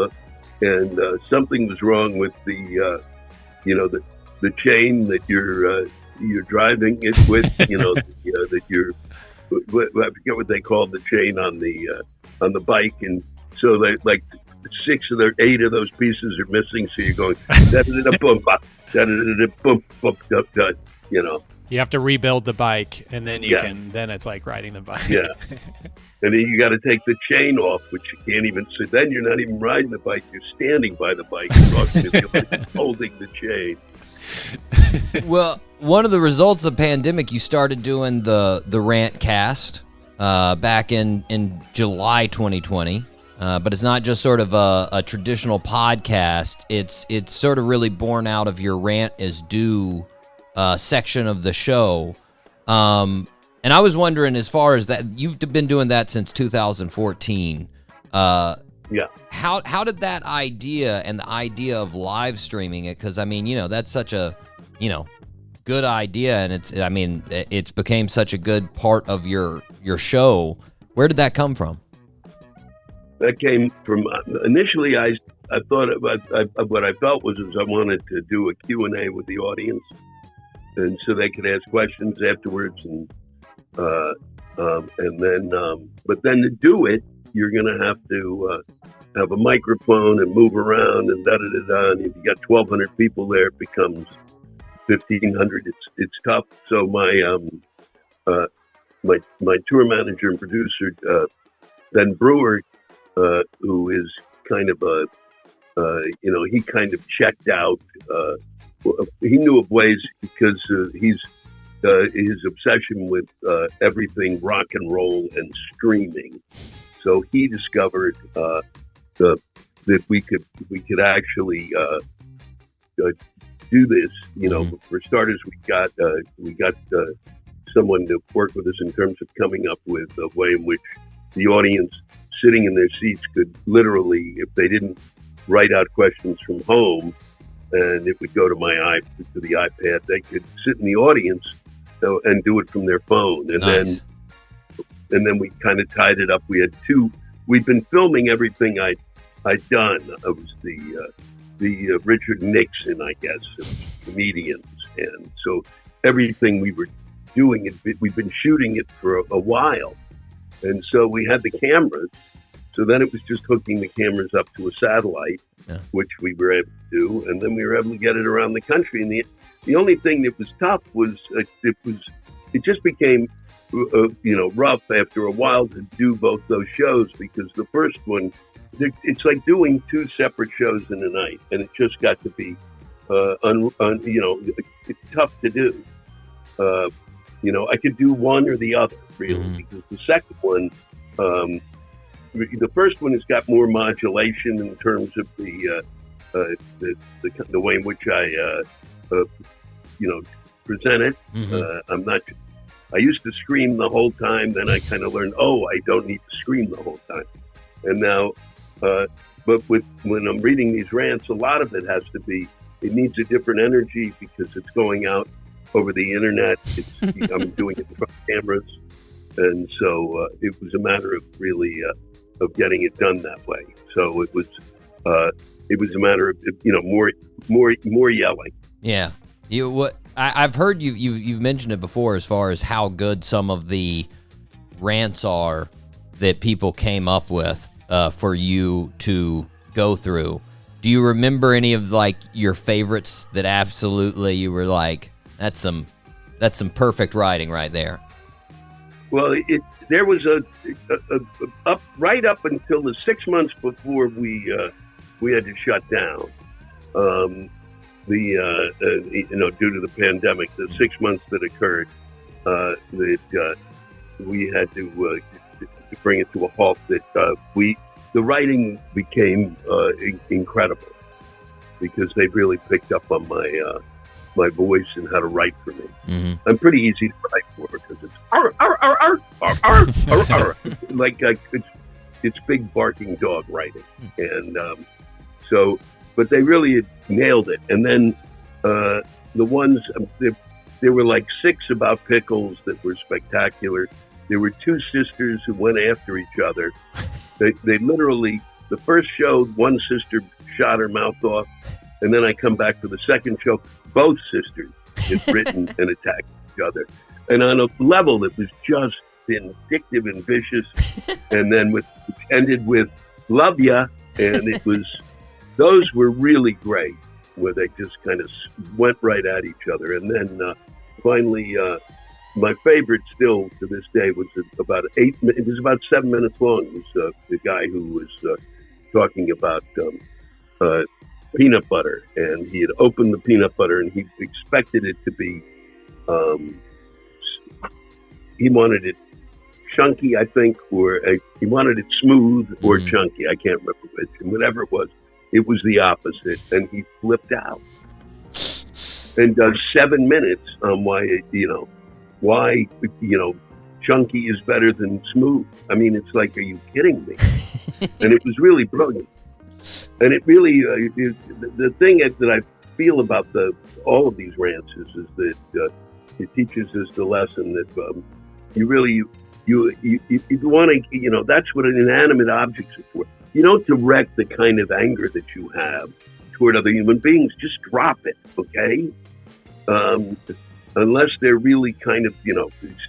Speaker 11: something was wrong with the chain that you're driving it with, that you're, I forget what they call the chain on the bike. And so they like 8 of those pieces are missing. So you're going,
Speaker 3: You have to rebuild the bike, and then then it's like riding the bike.
Speaker 11: Yeah. And then you got to take the chain off, which you can't even, so then you're not even riding the bike, you're standing by the bike and talking to people, holding the chain.
Speaker 2: Well, one of the results of the pandemic, you started doing the Rantcast back in July 2020. But it's not just sort of a traditional podcast. It's sort of really born out of your Rant is Due section of the show. And I was wondering, as far as that, you've been doing that since 2014.
Speaker 11: Yeah.
Speaker 2: How did that idea and the idea of live streaming it? Because that's such a good idea, and it's became such a good part of your show. Where did that come from?
Speaker 11: That came from, initially I thought about, what I felt was I wanted to do a Q&A with the audience, and so they could ask questions afterwards, and then, but then to do it, you're going to have to have a microphone and move around and da-da-da-da, and if you got 1,200 people there, it becomes 1,500. It's tough. So my tour manager and producer, Ben Brewer, who is kind of he kind of checked out. He knew of ways because his obsession with everything rock and roll and streaming. So he discovered that we could actually do this. For starters, we got someone to work with us in terms of coming up with a way in which the audience sitting in their seats could literally, if they didn't write out questions from home, and it would go to to the iPad, they could sit in the audience and do it from their phone. And
Speaker 2: nice.
Speaker 11: then we kind of tied it up. We'd been filming everything I'd done. I was the Richard Nixon, I guess, of comedians. And so everything we were doing, we've been shooting it for a while. And so we had the cameras. So then it was just hooking the cameras up to a satellite, which we were able to do. And then we were able to get it around the country. And the only thing that was tough was it just became, rough after a while to do both those shows, because the first one, it's like doing 2 separate shows in a night. And it just got to be, it's tough to do. I could do one or the other, really, because the second one, the first one has got more modulation in terms of the way in which I, present it. I used to scream the whole time. Then I kind of learned, I don't need to scream the whole time. And now, but when I'm reading these rants, a lot of it has to be, it needs a different energy because it's going out over the internet. I'm doing it in front of cameras, and so it was a matter of really of getting it done that way. So it was a matter of more yelling.
Speaker 2: Yeah, I've heard you've mentioned it before as far as how good some of the rants are that people came up with for you to go through. Do you remember any of like your favorites that absolutely you were like, that's some perfect writing right there?
Speaker 11: Well, there was right up until the 6 months before we had to shut down. Due to the pandemic, the 6 months that occurred, that we had to bring it to a halt. The writing became incredible because they really picked up on my voice and how to write for me.
Speaker 2: Mm-hmm.
Speaker 11: I'm pretty easy to write for because it's arr, arr, arr, arr, arr, arr, arr, arr. Like it's big barking dog writing, and but they really nailed it. And then the ones there were like 6 about pickles that were spectacular. There were 2 sisters who went after each other. They literally, the first show, one sister shot her mouth off, and then I come back for the second show, both sisters get written and attacked each other. And on a level that was just vindictive and vicious, and then ended with love ya, and it was, those were really great, where they just kind of went right at each other. And then finally, my favorite still to this day was about 8 minutes. It was about 7 minutes long. It was the guy who was talking about peanut butter, and he had opened the peanut butter, and he expected it to be. He wanted it chunky, I think, or he wanted it smooth or chunky. I can't remember which. And whatever it was the opposite, and he flipped out and does 7 minutes on why chunky is better than smooth. I mean, it's like, are you kidding me? And it was really brilliant. And it really, the thing that I feel about all of these rants is that it teaches us the lesson that you really, you want to, that's what inanimate objects are for. You don't direct the kind of anger that you have toward other human beings. Just drop it, okay? Unless they're really kind of,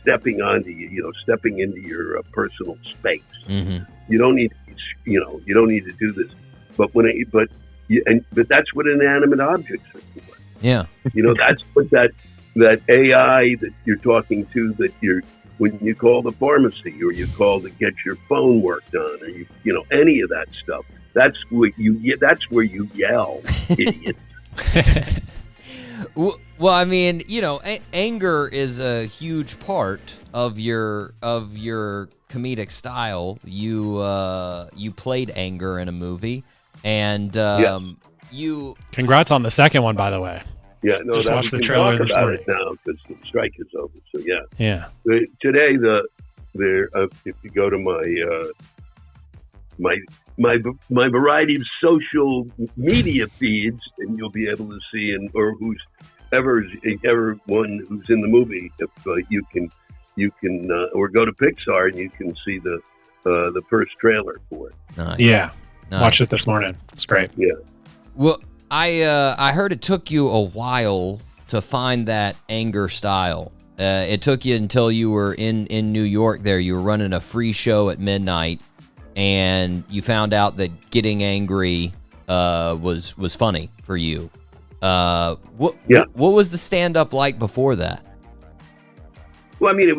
Speaker 11: stepping into your personal space. Mm-hmm. You don't need, you don't need to do this. But but that's what inanimate objects are for.
Speaker 2: Yeah.
Speaker 11: That's what that AI that you're talking to, when you call the pharmacy or you call to get your phone worked on, or any of that stuff. That's where you yell, idiot.
Speaker 2: Well, I mean, anger is a huge part of your comedic style. You played anger in a movie, and you.
Speaker 3: Congrats on the second one, by the way.
Speaker 11: Yeah,
Speaker 3: just watched the trailer this morning.
Speaker 11: Now because the strike is over. So yeah.
Speaker 3: Yeah.
Speaker 11: Today, if you go to my variety of social media feeds, and you'll be able to see, or who's ever one who's in the movie, if you can or go to Pixar and you can see the first trailer for it.
Speaker 2: Nice.
Speaker 3: Yeah,
Speaker 2: nice.
Speaker 3: Watched it this morning. It's great.
Speaker 11: Yeah.
Speaker 2: Well, I heard it took you a while to find that anger style. It took you until you were in New York. There, you were running a free show at midnight, and you found out that getting angry was funny for you. What was the stand-up like before that?
Speaker 11: Well, I mean,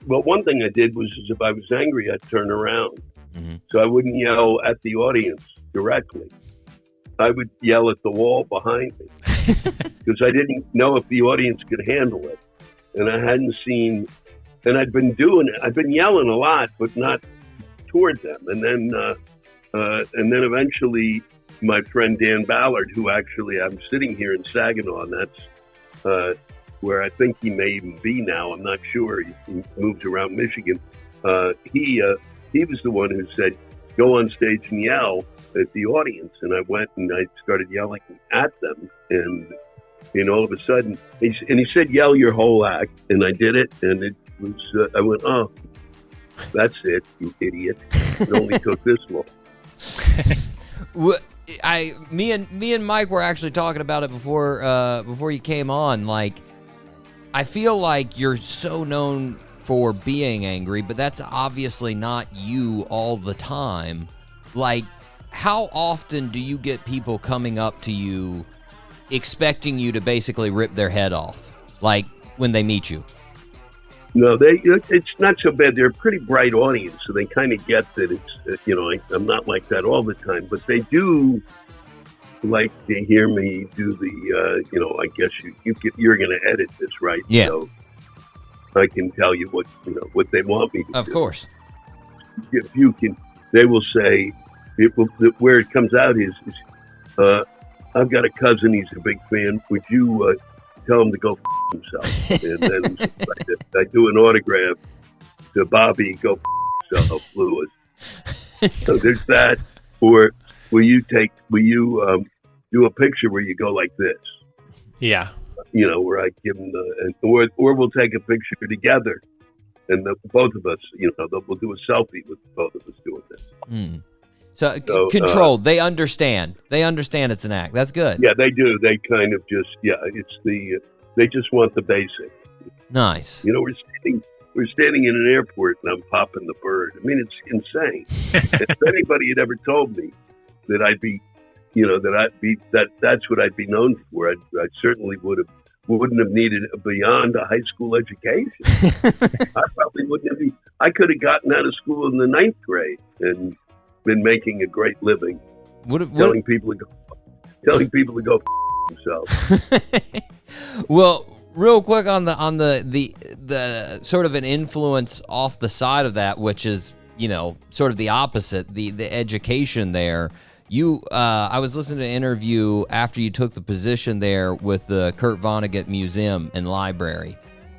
Speaker 11: one thing I did was if I was angry, I'd turn around. Mm-hmm. So I wouldn't yell at the audience directly. I would yell at the wall behind me because I didn't know if the audience could handle it. And I hadn't seen, and I'd been yelling a lot, but not toward them. And then eventually my friend Dan Ballard, who actually I'm sitting here in Saginaw, and that's where I think he may even be now. I'm not sure. He moves around Michigan. He was the one who said, go on stage and yell at the audience. And I went and I started yelling at them. And And all of a sudden, he said, yell your whole act. And I did it. And it was, I went, oh, that's it, you idiot. It only took this long.
Speaker 2: Me and Mike were actually talking about it before you came on. Like, I feel like you're so known for being angry, but that's obviously not you all the time. Like, how often do you get people coming up to you expecting you to basically rip their head off, like when they meet you?
Speaker 11: No, it's not so bad. They're a pretty bright audience, so they kind of get that it's, I'm not like that all the time, but they do like to hear me do the, I guess you're going to edit this, right?
Speaker 2: Yeah.
Speaker 11: So I can tell you what they want me to do.
Speaker 2: Of course.
Speaker 11: If you can, they will say, where it comes out is I've got a cousin, he's a big fan. Would you tell him to go himself? And then I do an autograph to Bobby, go himself, Lewis. So there's that. Or will you do a picture where you go like this?
Speaker 3: Yeah.
Speaker 11: Where I give them or we'll take a picture together, and both of us, we'll do a selfie with both of us doing this.
Speaker 2: Mm. So controlled. They understand. They understand it's an act. That's good.
Speaker 11: Yeah, they do. They kind of just, they just want the basic.
Speaker 2: Nice.
Speaker 11: We're standing in an airport and I'm popping the bird. I mean, it's insane. If anybody had ever told me that I'd be, that's what I'd be known for, I certainly wouldn't have needed beyond a high school education. I probably wouldn't have. I could have gotten out of school in the 9th grade and been making a great living, telling people to go themselves.
Speaker 2: Well, real quick on the sort of an influence off the side of that, which is sort of the opposite, the education there. I was listening to an interview after you took the position there with the Kurt Vonnegut Museum and Library,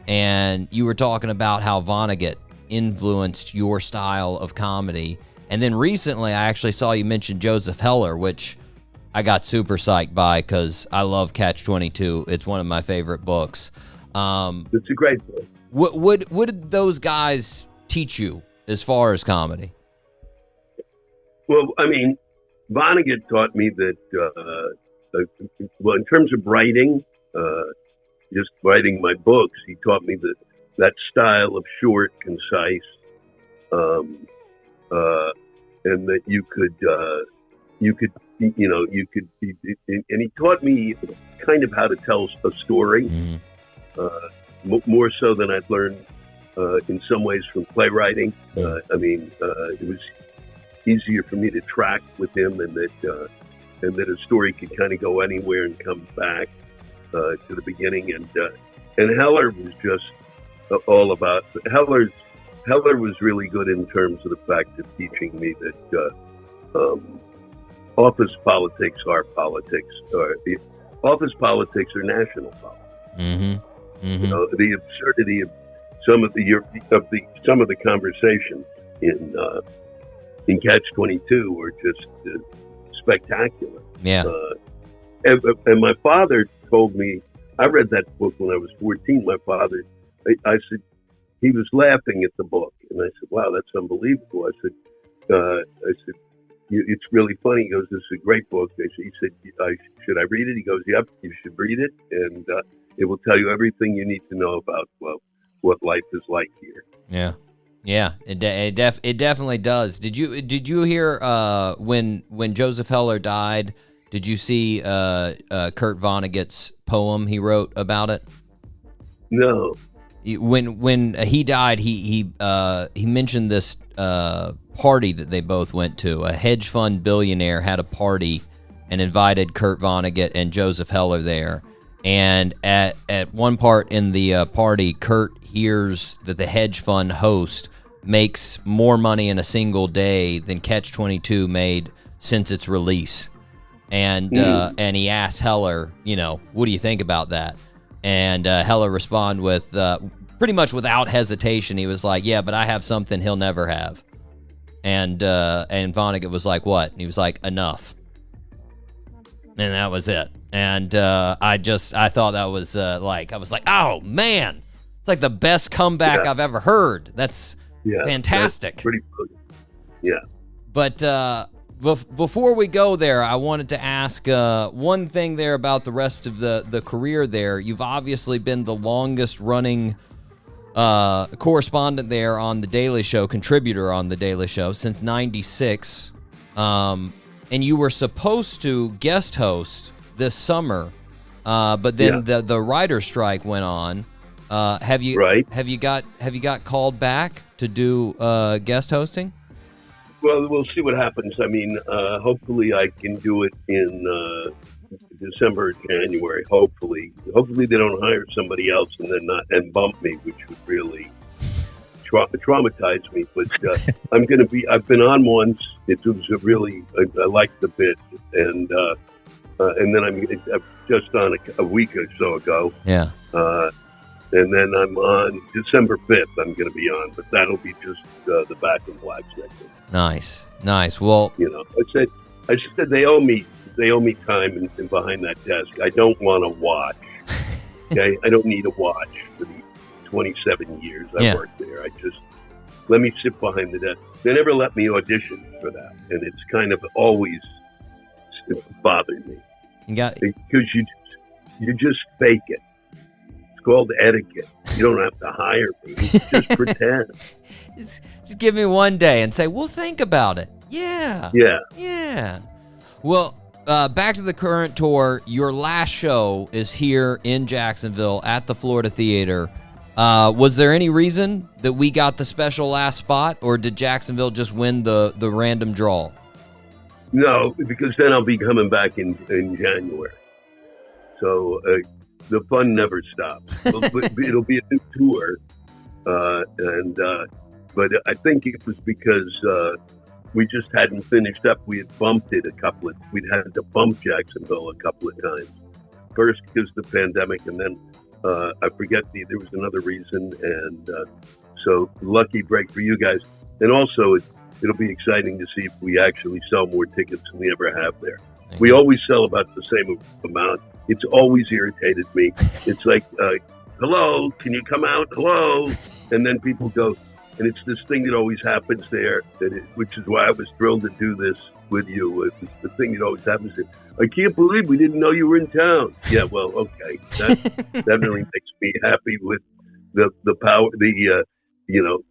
Speaker 2: and you were talking about how Vonnegut influenced your style of comedy. And then recently, I actually saw you mention Joseph Heller, which I got super psyched by because I love Catch-22. It's one of my favorite books.
Speaker 11: It's a great book.
Speaker 2: What did those guys teach you as far as comedy?
Speaker 11: Well, I mean, Vonnegut taught me that, in terms of writing, just writing my books, he taught me that style of short, concise, and that you could, and he taught me kind of how to tell a story, more so than I'd learned in some ways from playwriting. It was easier for me to track with him, and that a story could kind of go anywhere and come back to the beginning. And Heller was just all about Heller was really good in terms of the fact of teaching me that office politics are politics, or office politics are national politics.
Speaker 2: Mm-hmm. Mm-hmm.
Speaker 11: The absurdity of some of the conversations in Catch-22 were just spectacular.
Speaker 2: Yeah.
Speaker 11: And my father told me, I read that book when I was 14. My father, I said, he was laughing at the book, and I said, "Wow, that's unbelievable." I said, "It's really funny." He goes, "This is a great book." He said, "Should I read it?" He goes, "Yep, you should read it, and it will tell you everything you need to know about what life is like here."
Speaker 2: Yeah. Yeah, it definitely does. Did you hear when Joseph Heller died? Did you see Kurt Vonnegut's poem he wrote about it?
Speaker 11: No.
Speaker 2: When he died, he mentioned this party that they both went to. A hedge fund billionaire had a party and invited Kurt Vonnegut and Joseph Heller there. And at one part in the party, Kurt hears that the hedge fund host makes more money in a single day than Catch-22 made since its release. And he asked Heller, what do you think about that? And Heller responded with pretty much without hesitation. He was like, "Yeah, but I have something he'll never have." And Vonnegut was like, "What?" And he was like, "Enough." and that was it. And I thought that was I was like, oh man, it's like the best comeback I've ever heard. That's fantastic.
Speaker 11: That's pretty good. Yeah.
Speaker 2: But before we go there, I wanted to ask one thing there about the rest of the career there. You've obviously been the longest running correspondent there on The Daily Show, contributor on The Daily Show since '96. And you were supposed to guest host this summer, but then the writer's strike went on. Have you got called back to do guest hosting?
Speaker 11: Well, we'll see what happens. I mean, hopefully I can do it in December or January. Hopefully they don't hire somebody else and bump me, which would really traumatize me. But I'm going to be. I've been on once. It was I liked the bit, and then I'm just on a week or so ago.
Speaker 2: Yeah.
Speaker 11: And then I'm on December 5th. I'm going to be on, but that'll be just the Back in Black segment.
Speaker 2: Nice. Well,
Speaker 11: I said they owe me time and behind that desk. I don't want to watch. Okay, I don't need a watch for the 27 years I worked there. Let me sit behind the desk. They never let me audition for that, and it's kind of always bothered me. Because you just fake it. It's called etiquette. You don't have to hire me. Just pretend.
Speaker 2: Just give me one day and say, we'll think about it. Yeah. Well, back to the current tour. Your last show is here in Jacksonville at the Florida Theater. Was there any reason that we got the special last spot, or did Jacksonville just win the random draw?
Speaker 11: No, because then I'll be coming back in January. So the fun never stops. It'll be a new tour, but I think it was because we just hadn't finished up. We had bumped it we'd had to bump Jacksonville a couple of times. First because of the pandemic, and then I forget there was another reason. And so lucky break for you guys. And also it'll be exciting to see if we actually sell more tickets than we ever have there. We always sell about the same amount. It's always irritated me. It's like, hello, can you come out? Hello. And then people go, and it's this thing that always happens there, which is why I was thrilled to do this with you. It's the thing that always happens there. I can't believe we didn't know you were in town. Yeah, well, okay. That really makes me happy with the power,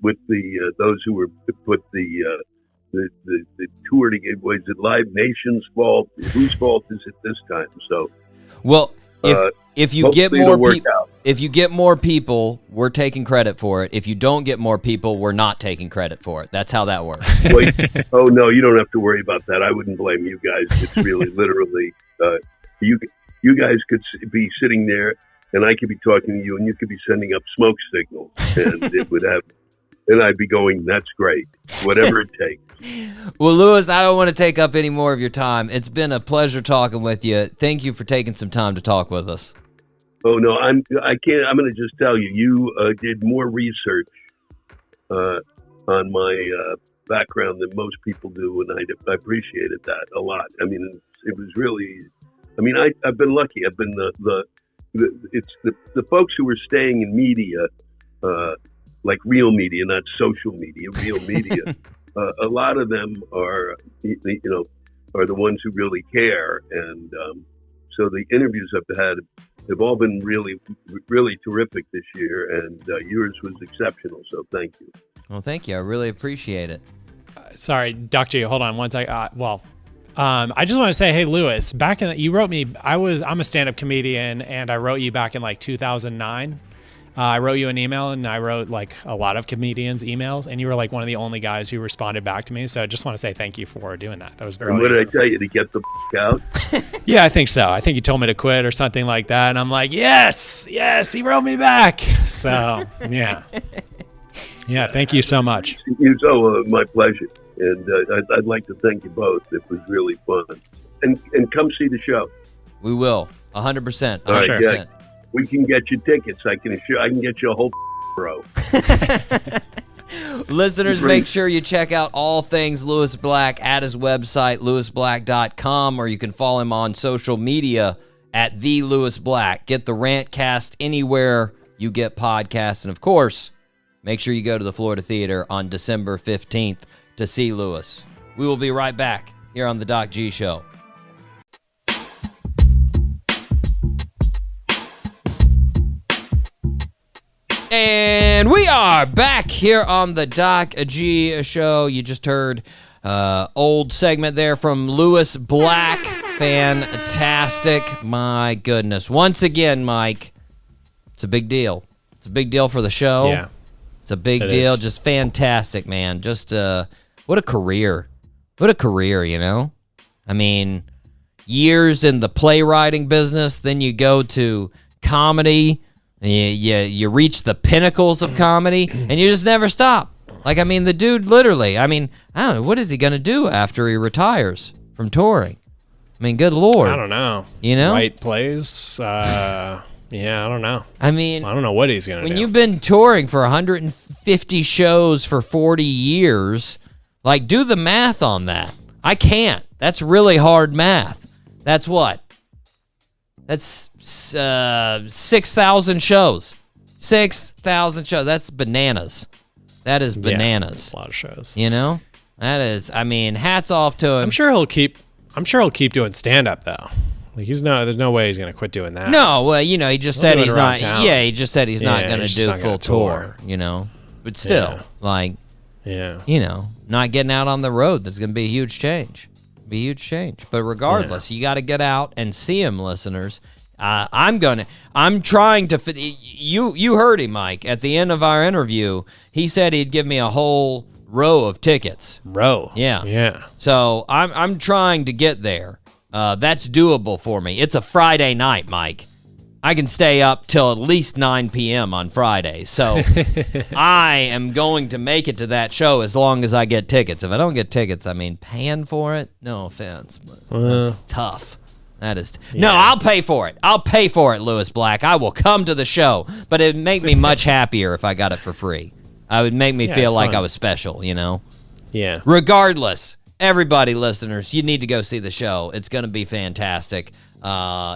Speaker 11: with those who were put the tour together. Was it Live Nation's fault? Whose fault is it this time? So,
Speaker 2: well, if you get more people, we're taking credit for it. If you don't get more people, we're not taking credit for it. That's how that works.
Speaker 11: Wait, oh no, you don't have to worry about that. I wouldn't blame you guys. It's really literally you guys could be sitting there, and I could be talking to you, and you could be sending up smoke signals, and it would have. And I'd be going, that's great, whatever it takes.
Speaker 2: Well, Louis, I don't want to take up any more of your time. It's been a pleasure talking with you. Thank you for taking some time to talk with us.
Speaker 11: Oh, no, I can't. I'm going to just tell you, you did more research on my background than most people do, and I appreciated that a lot. I mean, it was really, I've been lucky. I've been the folks who were staying in media, like real media, not social media, real media. A lot of them are the ones who really care. And so the interviews I've had have all been really, really terrific this year. And yours was exceptional. So thank you.
Speaker 2: Well, thank you. I really appreciate it.
Speaker 3: Sorry, Dr. Hold on one second. I just want to say, hey, Louis, you wrote me. I'm a stand-up comedian, and I wrote you back in like 2009. I wrote you an email, and I wrote like a lot of comedians' emails, and you were like one of the only guys who responded back to me. So I just want to say thank you for doing that. That was very.
Speaker 11: And what did I tell you, to get the out?
Speaker 3: Yeah, I think so. I think you told me to quit or something like that, and I'm like, yes, he wrote me back. So yeah, thank you so much.
Speaker 11: My pleasure, and I'd like to thank you both. It was really fun, and come see the show.
Speaker 2: We will, 100%. 100%.
Speaker 11: Right, yeah. We can get you tickets. I can get you a whole row.
Speaker 2: Listeners, make sure you check out all things Lewis Black at his website, lewisblack.com, or you can follow him on social media at The Lewis Black. Get the Rantcast anywhere you get podcasts. And, of course, make sure you go to the Florida Theater on December 15th to see Lewis. We will be right back here on The Doc G Show. And we are back here on the Doc G Show. You just heard old segment there from Lewis Black. Fantastic. My goodness. Once again, Mike, it's a big deal. It's a big deal for the show.
Speaker 3: Yeah.
Speaker 2: It's a big deal. Is. Just fantastic, man. Just what a career. What a career, you know? I mean, years in the playwriting business, then you go to comedy. You reach the pinnacles of comedy, and you just never stop. Like, I mean, the dude literally, I don't know, what is he going to do after he retires from touring? I mean, good Lord.
Speaker 3: I don't know.
Speaker 2: You know?
Speaker 3: Write plays. Yeah, I don't know.
Speaker 2: I mean,
Speaker 3: I don't know what he's going to do.
Speaker 2: When you've been touring for 150 shows for 40 years, like, do the math on that. I can't. That's really hard math. That's what? That's 6,000 shows. 6,000 shows. That's bananas. That is bananas.
Speaker 3: Yeah, a lot of shows.
Speaker 2: You know? That is, hats off to him.
Speaker 3: I'm sure he'll keep doing stand-up, though. Like, there's no way he's going to quit doing that.
Speaker 2: No, well, he just said he's not.
Speaker 3: Town.
Speaker 2: Yeah, he just said he's not going to do a full tour, you know? But still, not getting out on the road, that's going to be a huge change. But regardless, you got to get out and see him, listeners. I'm trying to fit. You heard him, Mike. At the end of our interview, he said he'd give me a whole row of tickets. Yeah. So I'm trying to get there. That's doable for me. It's a Friday night, Mike. I can stay up till at least 9 p.m. on Friday. So I am going to make it to that show as long as I get tickets. If I don't get tickets, paying for it, no offense, but that's tough. That is No, I'll pay for it. I'll pay for it, Lewis Black. I will come to the show, but it'd make me much happier if I got it for free. I would make me feel like I was special, you know?
Speaker 3: Yeah.
Speaker 2: Regardless, everybody, listeners, you need to go see the show. It's going to be fantastic.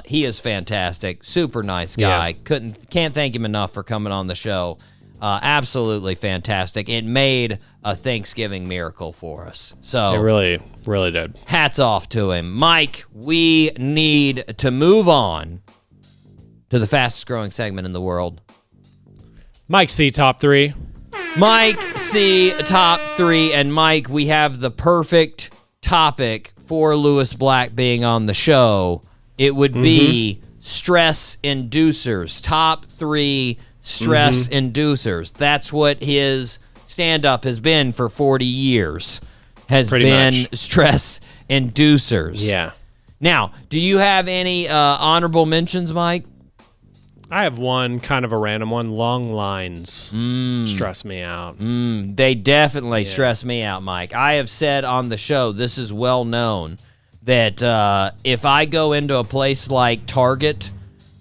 Speaker 2: He is fantastic. Super nice guy.
Speaker 3: Yeah.
Speaker 2: Can't thank him enough for coming on the show. Absolutely fantastic. It made a Thanksgiving miracle for us. So
Speaker 3: it really, really did.
Speaker 2: Hats off to him. Mike, we need to move on to the fastest growing segment in the world.
Speaker 3: Mike C, top 3.
Speaker 2: Mike C, top 3. And Mike, we have the perfect topic for Lewis Black being on the show. It would be stress inducers. Top 3 stress inducers. That's what his stand-up has been for 40 years. Stress inducers.
Speaker 3: Yeah.
Speaker 2: Now, do you have any honorable mentions, Mike?
Speaker 3: I have one, kind of a random one. Long lines stress me out.
Speaker 2: They definitely stress me out, Mike. I have said on the show, this is well known, that if I go into a place like Target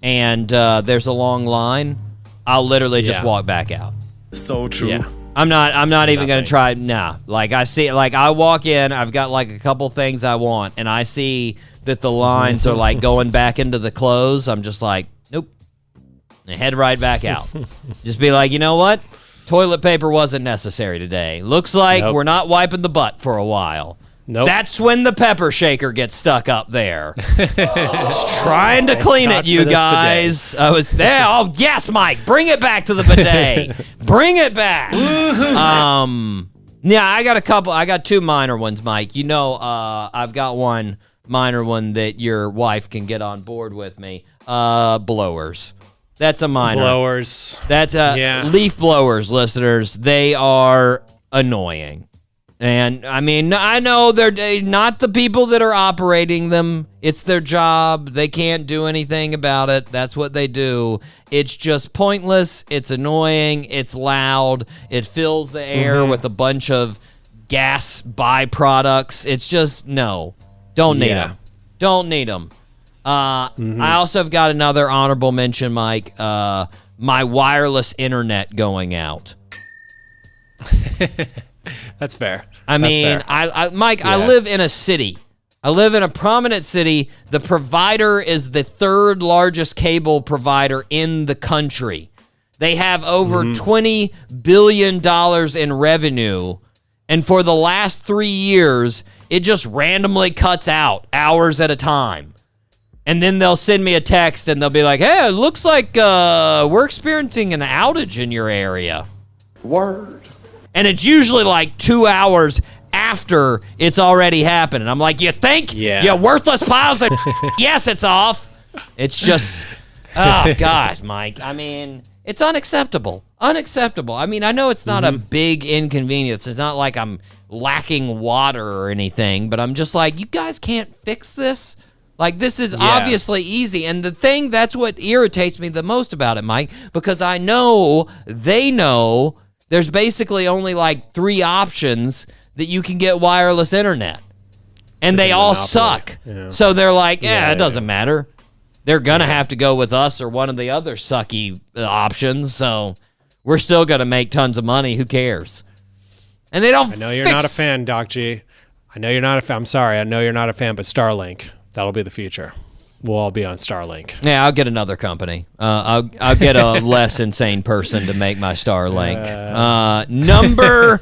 Speaker 2: and there's a long line, I'll literally just walk back out.
Speaker 12: So true.
Speaker 3: Yeah.
Speaker 2: I'm not even going to try. Nah. Like, I walk in, I've got like a couple things I want, and I see that the lines are like going back into the clothes. I'm just like, nope. And head right back out. Just be like, you know what? Toilet paper wasn't necessary today. Looks like we're not wiping the butt for a while.
Speaker 3: Nope.
Speaker 2: That's when the pepper shaker gets stuck up there. Just trying to clean it, you guys. I was there. Oh, yes, Mike. Bring it back to the bidet. Bring it back. Yeah, I got a couple. I got 2 minor ones, Mike. You know, I've got one minor one that your wife can get on board with me. Blowers. That's a minor.
Speaker 3: Blowers.
Speaker 2: That's leaf blowers, listeners. They are annoying. And, I know they're not the people that are operating them. It's their job. They can't do anything about it. That's what they do. It's just pointless. It's annoying. It's loud. It fills the air with a bunch of gas byproducts. It's just, no. Don't need them. Don't need them. I also have got another honorable mention, Mike. My wireless internet going out.
Speaker 3: That's fair.
Speaker 2: I mean, Mike, I live in a city. I live in a prominent city. The provider is the third largest cable provider in the country. They have over $20 billion in revenue. And for the last 3 years, it just randomly cuts out hours at a time. And then they'll send me a text and they'll be like, hey, it looks like we're experiencing an outage in your area.
Speaker 10: Word.
Speaker 2: And it's usually like 2 hours after it's already happened. And I'm like, you think?
Speaker 3: Yeah.
Speaker 2: You worthless piles of yes, it's off. It's just, oh, gosh, Mike. I mean, it's unacceptable. Unacceptable. I mean, I know it's not a big inconvenience. It's not like I'm lacking water or anything, but I'm just like, you guys can't fix this? Like, this is obviously easy. And the thing, that's what irritates me the most about it, Mike, because I know they know there's basically only like 3 options that you can get wireless internet. And they all suck. Yeah. So they're like, it doesn't matter. They're going to have to go with us or one of the other sucky options. So we're still going to make tons of money. Who cares? And they don't
Speaker 3: I know you're not a fan, Doc G. I know you're not a fan. I'm sorry. I know you're not a fan, but Starlink, that'll be the future. We'll all be on Starlink.
Speaker 2: Yeah, I'll get another company. I'll get a less insane person to make my Starlink. Number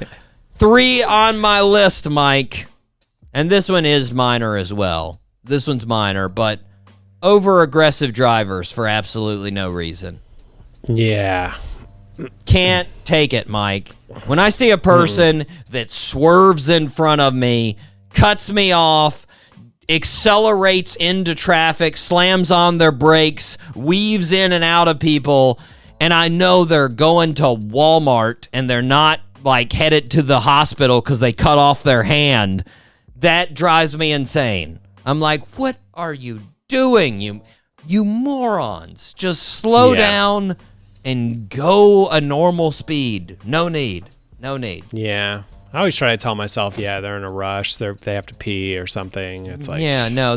Speaker 2: 3 on my list, Mike, and this one is minor as well. This one's minor, but over-aggressive drivers for absolutely no reason.
Speaker 3: Yeah.
Speaker 2: Can't take it, Mike. When I see a person that swerves in front of me, cuts me off, accelerates into traffic, slams on their brakes, weaves in and out of people, and I know they're going to Walmart and they're not like headed to the hospital because they cut off their hand, that drives me insane. I'm like, what are you doing, you morons? Just slow down and go a normal speed. No need.
Speaker 3: Yeah. I always try to tell myself, they're in a rush. They have to pee or something. It's like,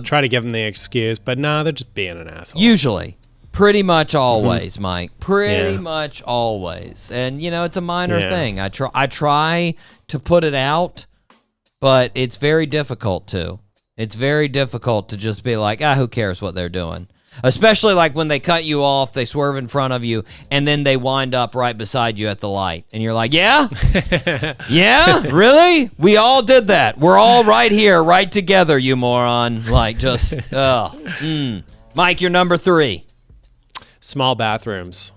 Speaker 3: try to give them the excuse, but no, they're just being an asshole.
Speaker 2: Usually. Pretty much always, Mike. Pretty much always. And, it's a minor thing. I try to put it out, but it's very difficult to. It's very difficult to just be like, who cares what they're doing? Especially like when they cut you off, they swerve in front of you, and then they wind up right beside you at the light. And you're like, yeah? Yeah? Really? We all did that. We're all right here, right together, you moron. Like, just, Mike, you're number 3.
Speaker 3: Small bathrooms.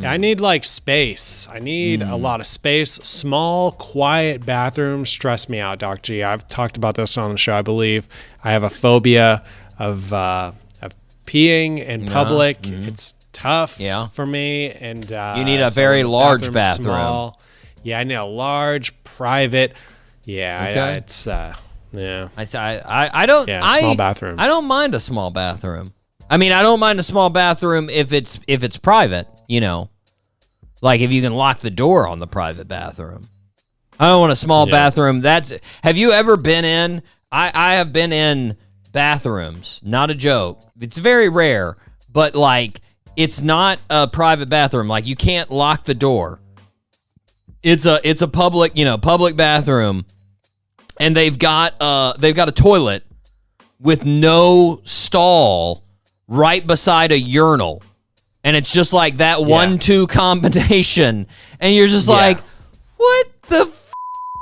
Speaker 3: I need like space. I need a lot of space. Small, quiet bathrooms stress me out, Doc G. I've talked about this on the show, I believe. I have a phobia of peeing in public. It's tough for me. And
Speaker 2: you need a very large bathroom.
Speaker 3: Small. Yeah, I need a large, private. Yeah, it's
Speaker 2: I don't.
Speaker 3: Small bathrooms.
Speaker 2: I don't mind a small bathroom. I mean, I don't mind a small bathroom if it's private. Like if you can lock the door on the private bathroom. I don't want a small bathroom. Have you ever been in? I have been in bathrooms. Not a joke. It's very rare, but like it's not a private bathroom. Like you can't lock the door. It's a public bathroom, and they've got a toilet with no stall right beside a urinal. And it's just like that 1-2 combination. And you're just like, what the f***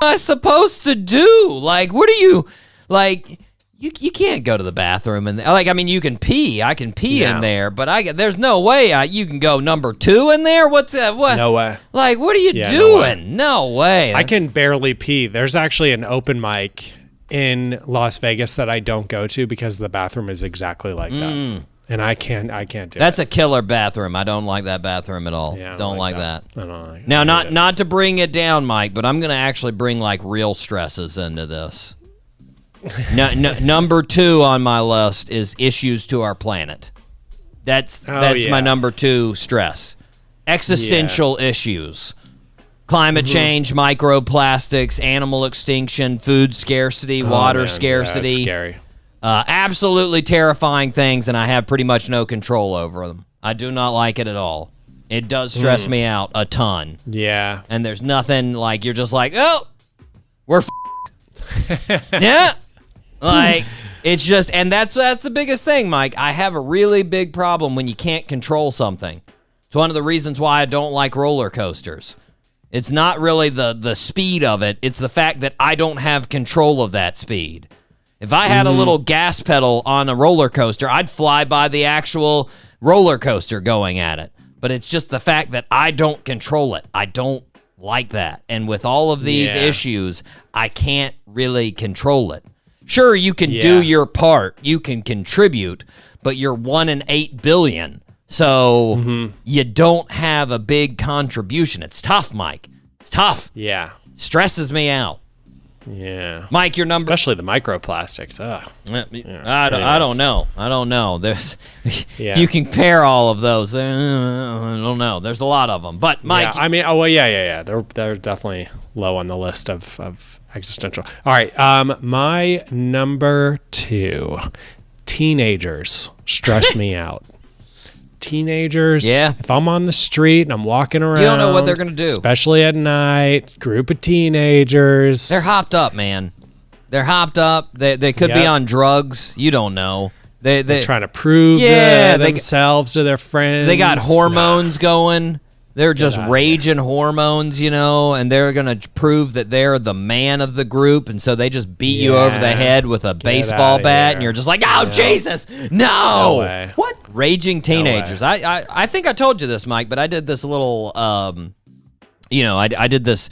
Speaker 2: am I supposed to do? Like, what are you, like, you can't go to the bathroom. And like, I mean, you can pee. I can pee in there. But there's no way you can go number 2 in there. What's that? What?
Speaker 3: No way.
Speaker 2: Like, what are you doing? No way.
Speaker 3: I can barely pee. There's actually an open mic in Las Vegas that I don't go to because the bathroom is exactly like that. And I can't do
Speaker 2: That's a killer bathroom. I don't like that bathroom at all.
Speaker 3: Yeah,
Speaker 2: don't like that.
Speaker 3: I don't like
Speaker 2: now, not to bring it down, Mike, but I'm going to actually bring like real stresses into this. Number 2 on my list is issues to our planet. That's my number 2 stress. Existential issues. Climate change, microplastics, animal extinction, food scarcity, water scarcity.
Speaker 3: Yeah, it's scary.
Speaker 2: Absolutely terrifying things, and I have pretty much no control over them. I do not like it at all. It does stress me out a ton.
Speaker 3: Yeah.
Speaker 2: And there's nothing like you're just like, oh, we're yeah. Like it's just, and that's the biggest thing, Mike. I have a really big problem when you can't control something. It's one of the reasons why I don't like roller coasters. It's not really the speed of it. It's the fact that I don't have control of that speed. If I had a little gas pedal on a roller coaster, I'd fly by the actual roller coaster going at it. But it's just the fact that I don't control it. I don't like that. And with all of these issues, I can't really control it. Sure, you can do your part. You can contribute, but you're 1 in 8 billion. So you don't have a big contribution. It's tough, Mike. It's tough.
Speaker 3: Yeah.
Speaker 2: Stresses me out.
Speaker 3: Yeah.
Speaker 2: Mike, your number.
Speaker 3: Especially the microplastics. Ugh.
Speaker 2: I don't know. There's if you compare all of those, I don't know. There's a lot of them. But Mike,
Speaker 3: I mean, yeah. They're definitely low on the list of existential. All right. My number 2, teenagers stress me out. Teenagers. Yeah. If I'm on the street and I'm walking around,
Speaker 2: you don't know what they're gonna do,
Speaker 3: especially at night. Group of teenagers.
Speaker 2: They're hopped up, man. They're hopped up. They could be on drugs. You don't know. They're
Speaker 3: trying to prove themselves to their friends.
Speaker 2: They got hormones going. They're just raging hormones, and they're going to prove that they're the man of the group, and so they just beat you over the head with a baseball bat, and you're just like, oh, Jesus, no!
Speaker 3: way.
Speaker 2: What? Raging teenagers. I think I told you this, Mike, but I did this little, I did this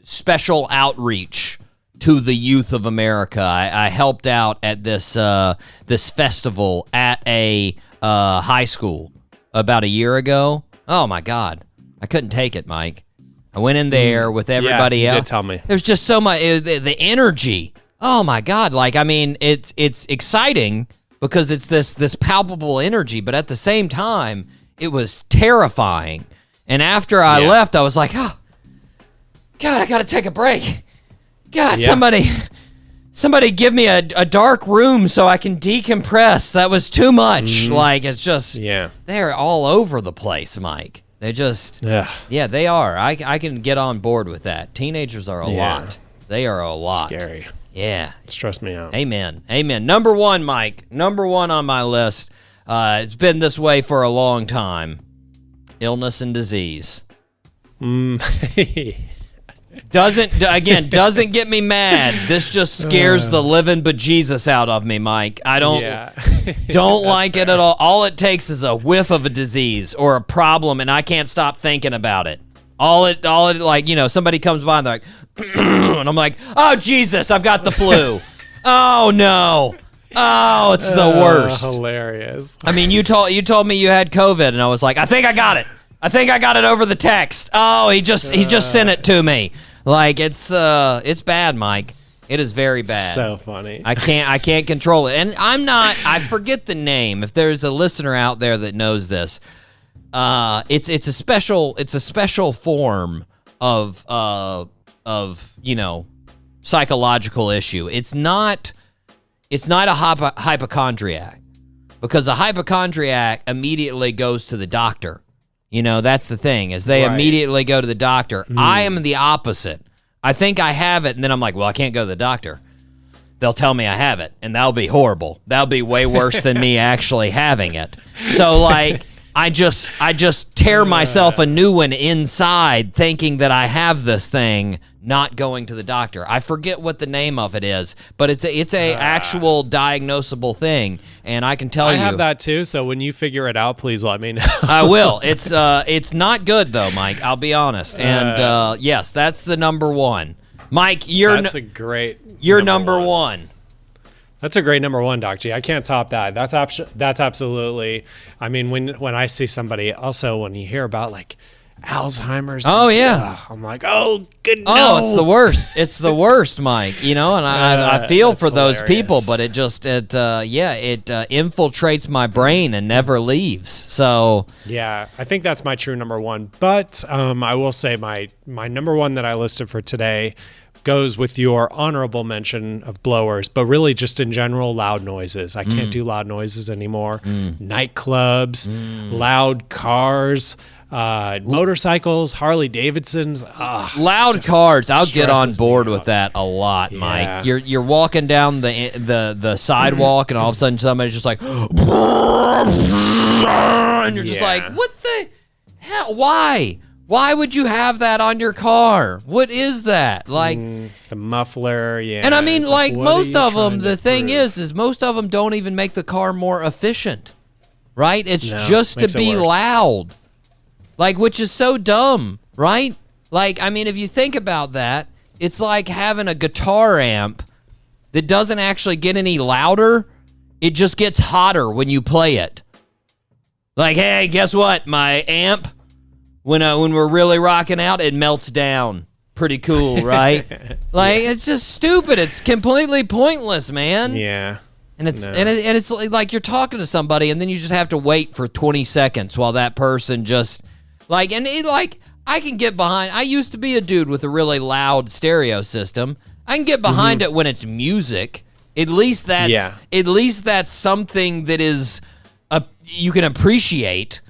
Speaker 2: special outreach to the youth of America. I helped out at this festival at a high school about a year ago. Oh my God, I couldn't take it, Mike. I went in there with everybody else.
Speaker 3: You did tell me.
Speaker 2: There's just so much the energy. Oh my God, it's exciting because it's this palpable energy, but at the same time, it was terrifying. And after I left, I was like, oh God, I got to take a break. God, somebody give me a dark room so I can decompress. That was too much. Like, it's just, they're all over the place, Mike. They just, they are. I can get on board with that. Teenagers are a lot. They are a lot.
Speaker 3: Scary.
Speaker 2: Yeah.
Speaker 3: Stress me out.
Speaker 2: Amen. Number 1, Mike. Number 1 on my list. It's been this way for a long time. Illness and disease. Doesn't get me mad. This just scares the living bejesus out of me, Mike. I don't like it at all. All it takes is a whiff of a disease or a problem, and I can't stop thinking about it. All it somebody comes by and they're like, and I'm like, oh Jesus, I've got the flu. Oh no. Oh, it's the worst.
Speaker 3: Hilarious.
Speaker 2: I mean, you told me you had COVID, and I was like, I think I got it. I think I got it over the text. Oh, he just sent it to me. Like it's bad, Mike. It is very bad.
Speaker 3: So funny.
Speaker 2: I can't control it. And I forget the name. If there's a listener out there that knows this, it's a special form of psychological issue. It's not a hypochondriac, because a hypochondriac immediately goes to the doctor. That's the thing, is they immediately go to the doctor. I am the opposite. I think I have it, and then I'm like, well, I can't go to the doctor. They'll tell me I have it, and that'll be horrible. That'll be way worse than me actually having it. So, I just tear myself a new one inside, thinking that I have this thing, not going to the doctor. I forget what the name of it is, but it's a actual diagnosable thing, and I can tell you. I
Speaker 3: have that too, so when you figure it out, please let me know.
Speaker 2: I will. It's not good though, Mike. I'll be honest. And yes, that's the number 1. Mike,
Speaker 3: that's a great.
Speaker 2: You're number 1.
Speaker 3: That's a great number 1, Doc G. I can't top that. That's absolutely. I mean, when I see somebody, also when you hear about Alzheimer's.
Speaker 2: Oh, yeah.
Speaker 3: I'm like, oh, good.
Speaker 2: Oh, it's the worst. It's the worst, Mike. You know, and I feel for those
Speaker 3: hilarious.
Speaker 2: people, but it infiltrates my brain and never leaves. So
Speaker 3: yeah, I think that's my true number one. But I will say my number one that I listed for today goes with your honorable mention of blowers, but really just in general, loud noises. I can't do loud noises anymore. Nightclubs, loud cars, motorcycles, Harley Davidsons.
Speaker 2: Loud cars, I'll get on board with that a lot, Mike. You're walking down the sidewalk, and all of a sudden somebody's just like, and you're just like, what the hell? Why? Why would you have that on your car? What is that? Like
Speaker 3: the muffler, yeah.
Speaker 2: And I mean, like most of them, the thing
Speaker 3: prove?
Speaker 2: is most of them don't even make the car more efficient, right? It's just to
Speaker 3: makes it
Speaker 2: be
Speaker 3: worse.
Speaker 2: loud, like, which is so dumb, right? Like, I mean, if you think about that, it's like having a guitar amp that doesn't actually get any louder. It just gets hotter when you play it. Like, hey, guess what? My amp, when we're really rocking out, it melts down. Pretty cool, right? Like, it's just stupid. It's completely pointless, man.
Speaker 3: Yeah.
Speaker 2: And it's like you're talking to somebody, and then you just have to wait for 20 seconds while that person just like, and it, like, I can get behind. I used to be a dude with a really loud stereo system. I can get behind it when it's music. At least that's something that is you can appreciate.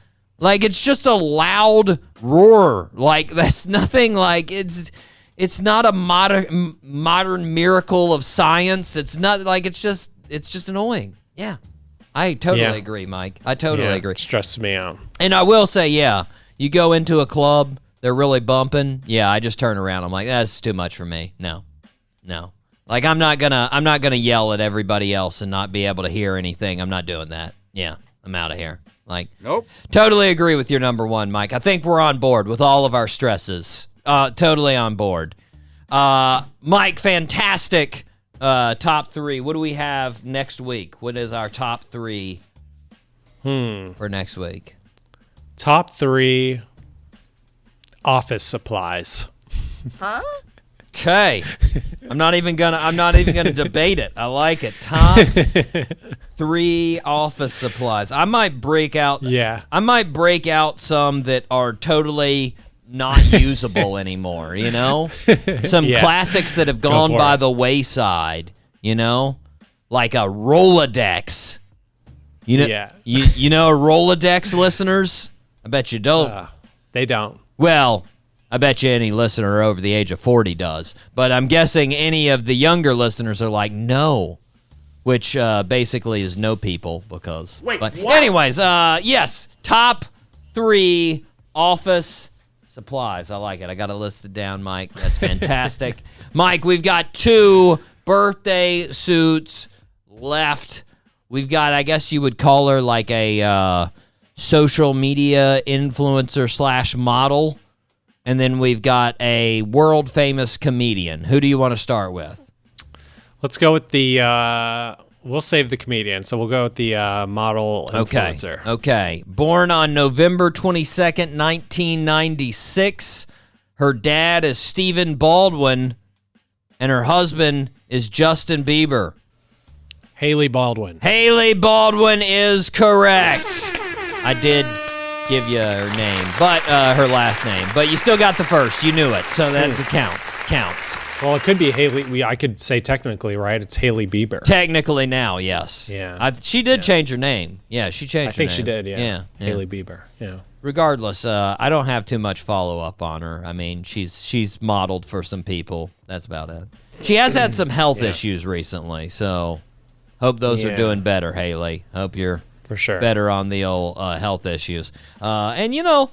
Speaker 2: Like, it's just a loud roar. Like, that's nothing. Like, it's not a modern miracle of science. It's not like, it's just annoying. Yeah, I totally agree, Mike. I totally agree.
Speaker 3: It stresses me out.
Speaker 2: And I will say, you go into a club, they're really bumping. Yeah, I just turn around. I'm like, that's too much for me. No. Like, I'm not gonna yell at everybody else and not be able to hear anything. I'm not doing that. Yeah, I'm out of here. Like,
Speaker 12: nope.
Speaker 2: Totally agree with your number one, Mike. I think we're on board with all of our stresses. Totally on board. Mike, fantastic. Top three. What do we have next week? What is our top three for next week?
Speaker 3: Top three office supplies.
Speaker 12: Huh?
Speaker 2: Okay. I'm not even gonna debate it. I like it. Top three office supplies. I might break out some that are totally not usable anymore, you know? Some classics that have gone by the wayside, you know? Like a Rolodex. You know, you know a Rolodex, listeners? I bet you don't.
Speaker 3: They don't.
Speaker 2: Well, I bet you any listener over the age of 40 does. But I'm guessing any of the younger listeners are like, no. Which basically is no people because...
Speaker 12: Wait,
Speaker 2: but
Speaker 12: what?
Speaker 2: Anyways, yes. Top three office supplies. I like it. I got it listed down, Mike. That's fantastic. Mike, we've got 2 birthday suits left. We've got, I guess you would call her like a social media influencer / model. And then we've got a world-famous comedian. Who do you want to start with?
Speaker 3: Let's go with the... we'll save the comedian, so we'll go with the model influencer.
Speaker 2: Okay. Born on November 22nd, 1996. Her dad is Stephen Baldwin, and her husband is Justin Bieber.
Speaker 3: Haley Baldwin.
Speaker 2: Haley Baldwin is correct. I did give you her name, but her last name. But you still got the first. You knew it, so that counts.
Speaker 3: Well, it could be Haley. I could say technically, right? It's Haley Bieber.
Speaker 2: Technically now, yes.
Speaker 3: Yeah.
Speaker 2: She did change her name. Yeah, she changed her name.
Speaker 3: I think she did,
Speaker 2: Yeah.
Speaker 3: Haley Bieber, yeah.
Speaker 2: Regardless, I don't have too much follow-up on her. I mean, she's modeled for some people. That's about it. She has had some health issues recently, so hope those are doing better, Haley. Hope you're...
Speaker 3: For sure.
Speaker 2: Better on the old health issues. And, you know,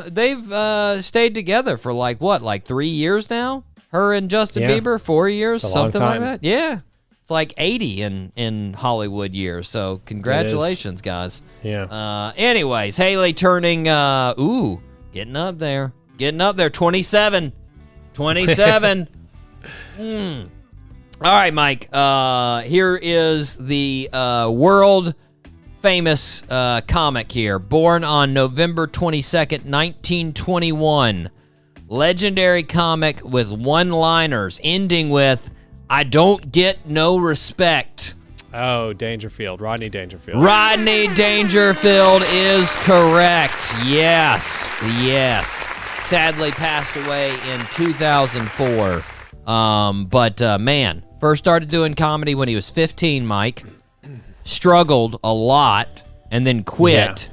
Speaker 2: they've stayed together for like 3 years now? Her and Justin Bieber, 4 years, something like that? Yeah. It's like 80 in Hollywood years. So congratulations, guys.
Speaker 3: Yeah.
Speaker 2: Anyways, Haley turning, getting up there. 27. 27. All right, Mike. Here is the world famous comic here. Born on November 22nd, 1921. Legendary comic with one-liners ending with, "I don't get no respect."
Speaker 3: Oh, Dangerfield. Rodney Dangerfield.
Speaker 2: Rodney Dangerfield is correct. Yes. Sadly passed away in 2004. Man, first started doing comedy when he was 15, Mike. Struggled a lot and then quit.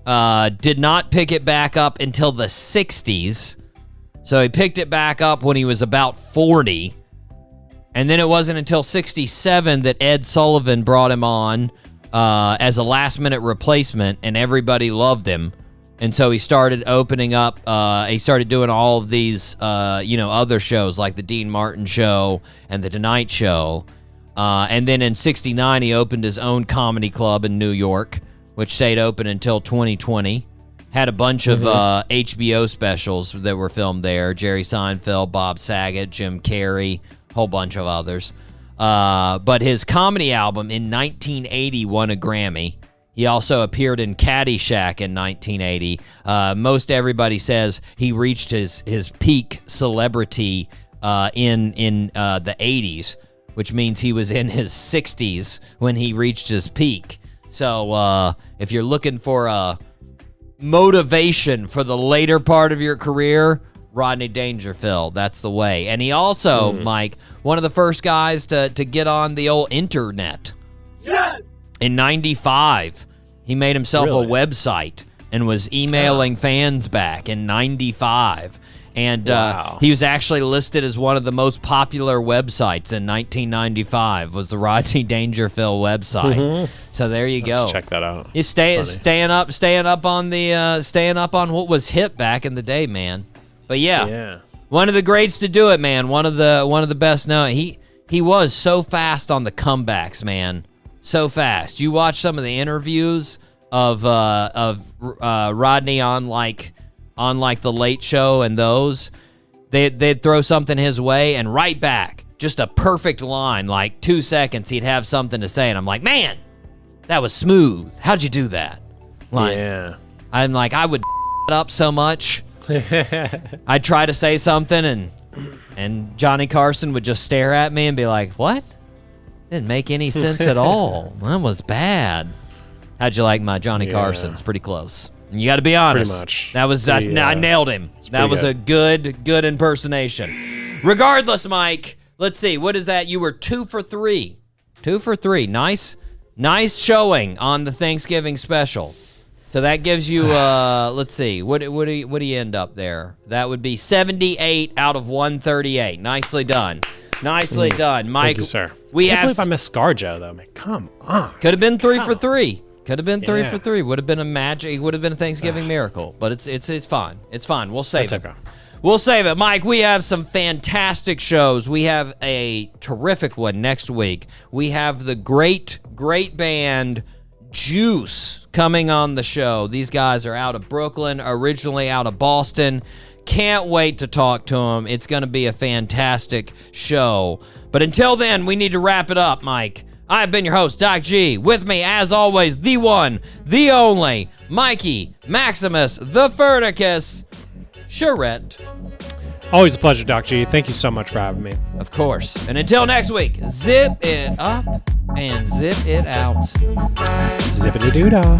Speaker 2: Did not pick it back up until the 60s. So he picked it back up when he was about 40. And then it wasn't until 67 that Ed Sullivan brought him on as a last-minute replacement, and everybody loved him. And so he started opening up, he started doing all of these, other shows like the Dean Martin Show and the Tonight Show. And then in 69, he opened his own comedy club in New York, which stayed open until 2020. Had a bunch of HBO specials that were filmed there. Jerry Seinfeld, Bob Saget, Jim Carrey, whole bunch of others. But his comedy album in 1980 won a Grammy. He also appeared in Caddyshack in 1980. Most everybody says he reached his peak celebrity in the 80s, which means he was in his 60s when he reached his peak. So if you're looking for a motivation for the later part of your career, Rodney Dangerfield, that's the way. And he also, Mike, one of the first guys to get on the old internet. Yes! In 95, he made himself a website and was emailing fans back in 95. And he was actually listed as one of the most popular websites in 1995, was the Rodney Dangerfield website. So there you go.
Speaker 3: Check that out.
Speaker 2: He's staying up on what was hip back in the day, man. But yeah, one of the greats to do it, man. One of the best known. He was so fast on the comebacks, man. So fast. You watch some of the interviews of Rodney on like the Late Show and those, they'd throw something his way and right back, just a perfect line, like 2 seconds he'd have something to say, and I'm like, man, that was smooth. How'd you do that? Like, I'm like, I would up so much. I'd try to say something and Johnny Carson would just stare at me and be like, what? Didn't make any sense at all. That was bad. How'd you like my Johnny Carson's? Pretty close. And you got to be honest. Pretty much. That was I nailed him. That was a good impersonation. Regardless, Mike, let's see. What is that? You were 2 for 3. 2 for 3. Nice showing on the Thanksgiving special. So that gives you, let's see, what do you end up there? That would be 78 out of 138. Nicely done. Nicely done, Mike.
Speaker 3: Thank you, sir.
Speaker 2: I
Speaker 3: can't believe I missed ScarJo, though. Man, come on.
Speaker 2: Could have been 3 for 3. Could have been 3 for 3. Would have been a magic. It would have been a Thanksgiving miracle. But it's fine. It's fine. We'll save it. Okay. We'll save it. Mike, we have some fantastic shows. We have a terrific one next week. We have the great band Juice coming on the show. These guys are out of Brooklyn, originally out of Boston. Can't wait to talk to them. It's going to be a fantastic show. But until then, we need to wrap it up, Mike. I've been your host, Doc G. With me, as always, the one, the only, Mikey Maximus, the Furnicus, Charette.
Speaker 3: Always a pleasure, Doc G. Thank you so much for having me.
Speaker 2: Of course. And until next week, zip it up and zip it out.
Speaker 3: Zippity-doo-dah.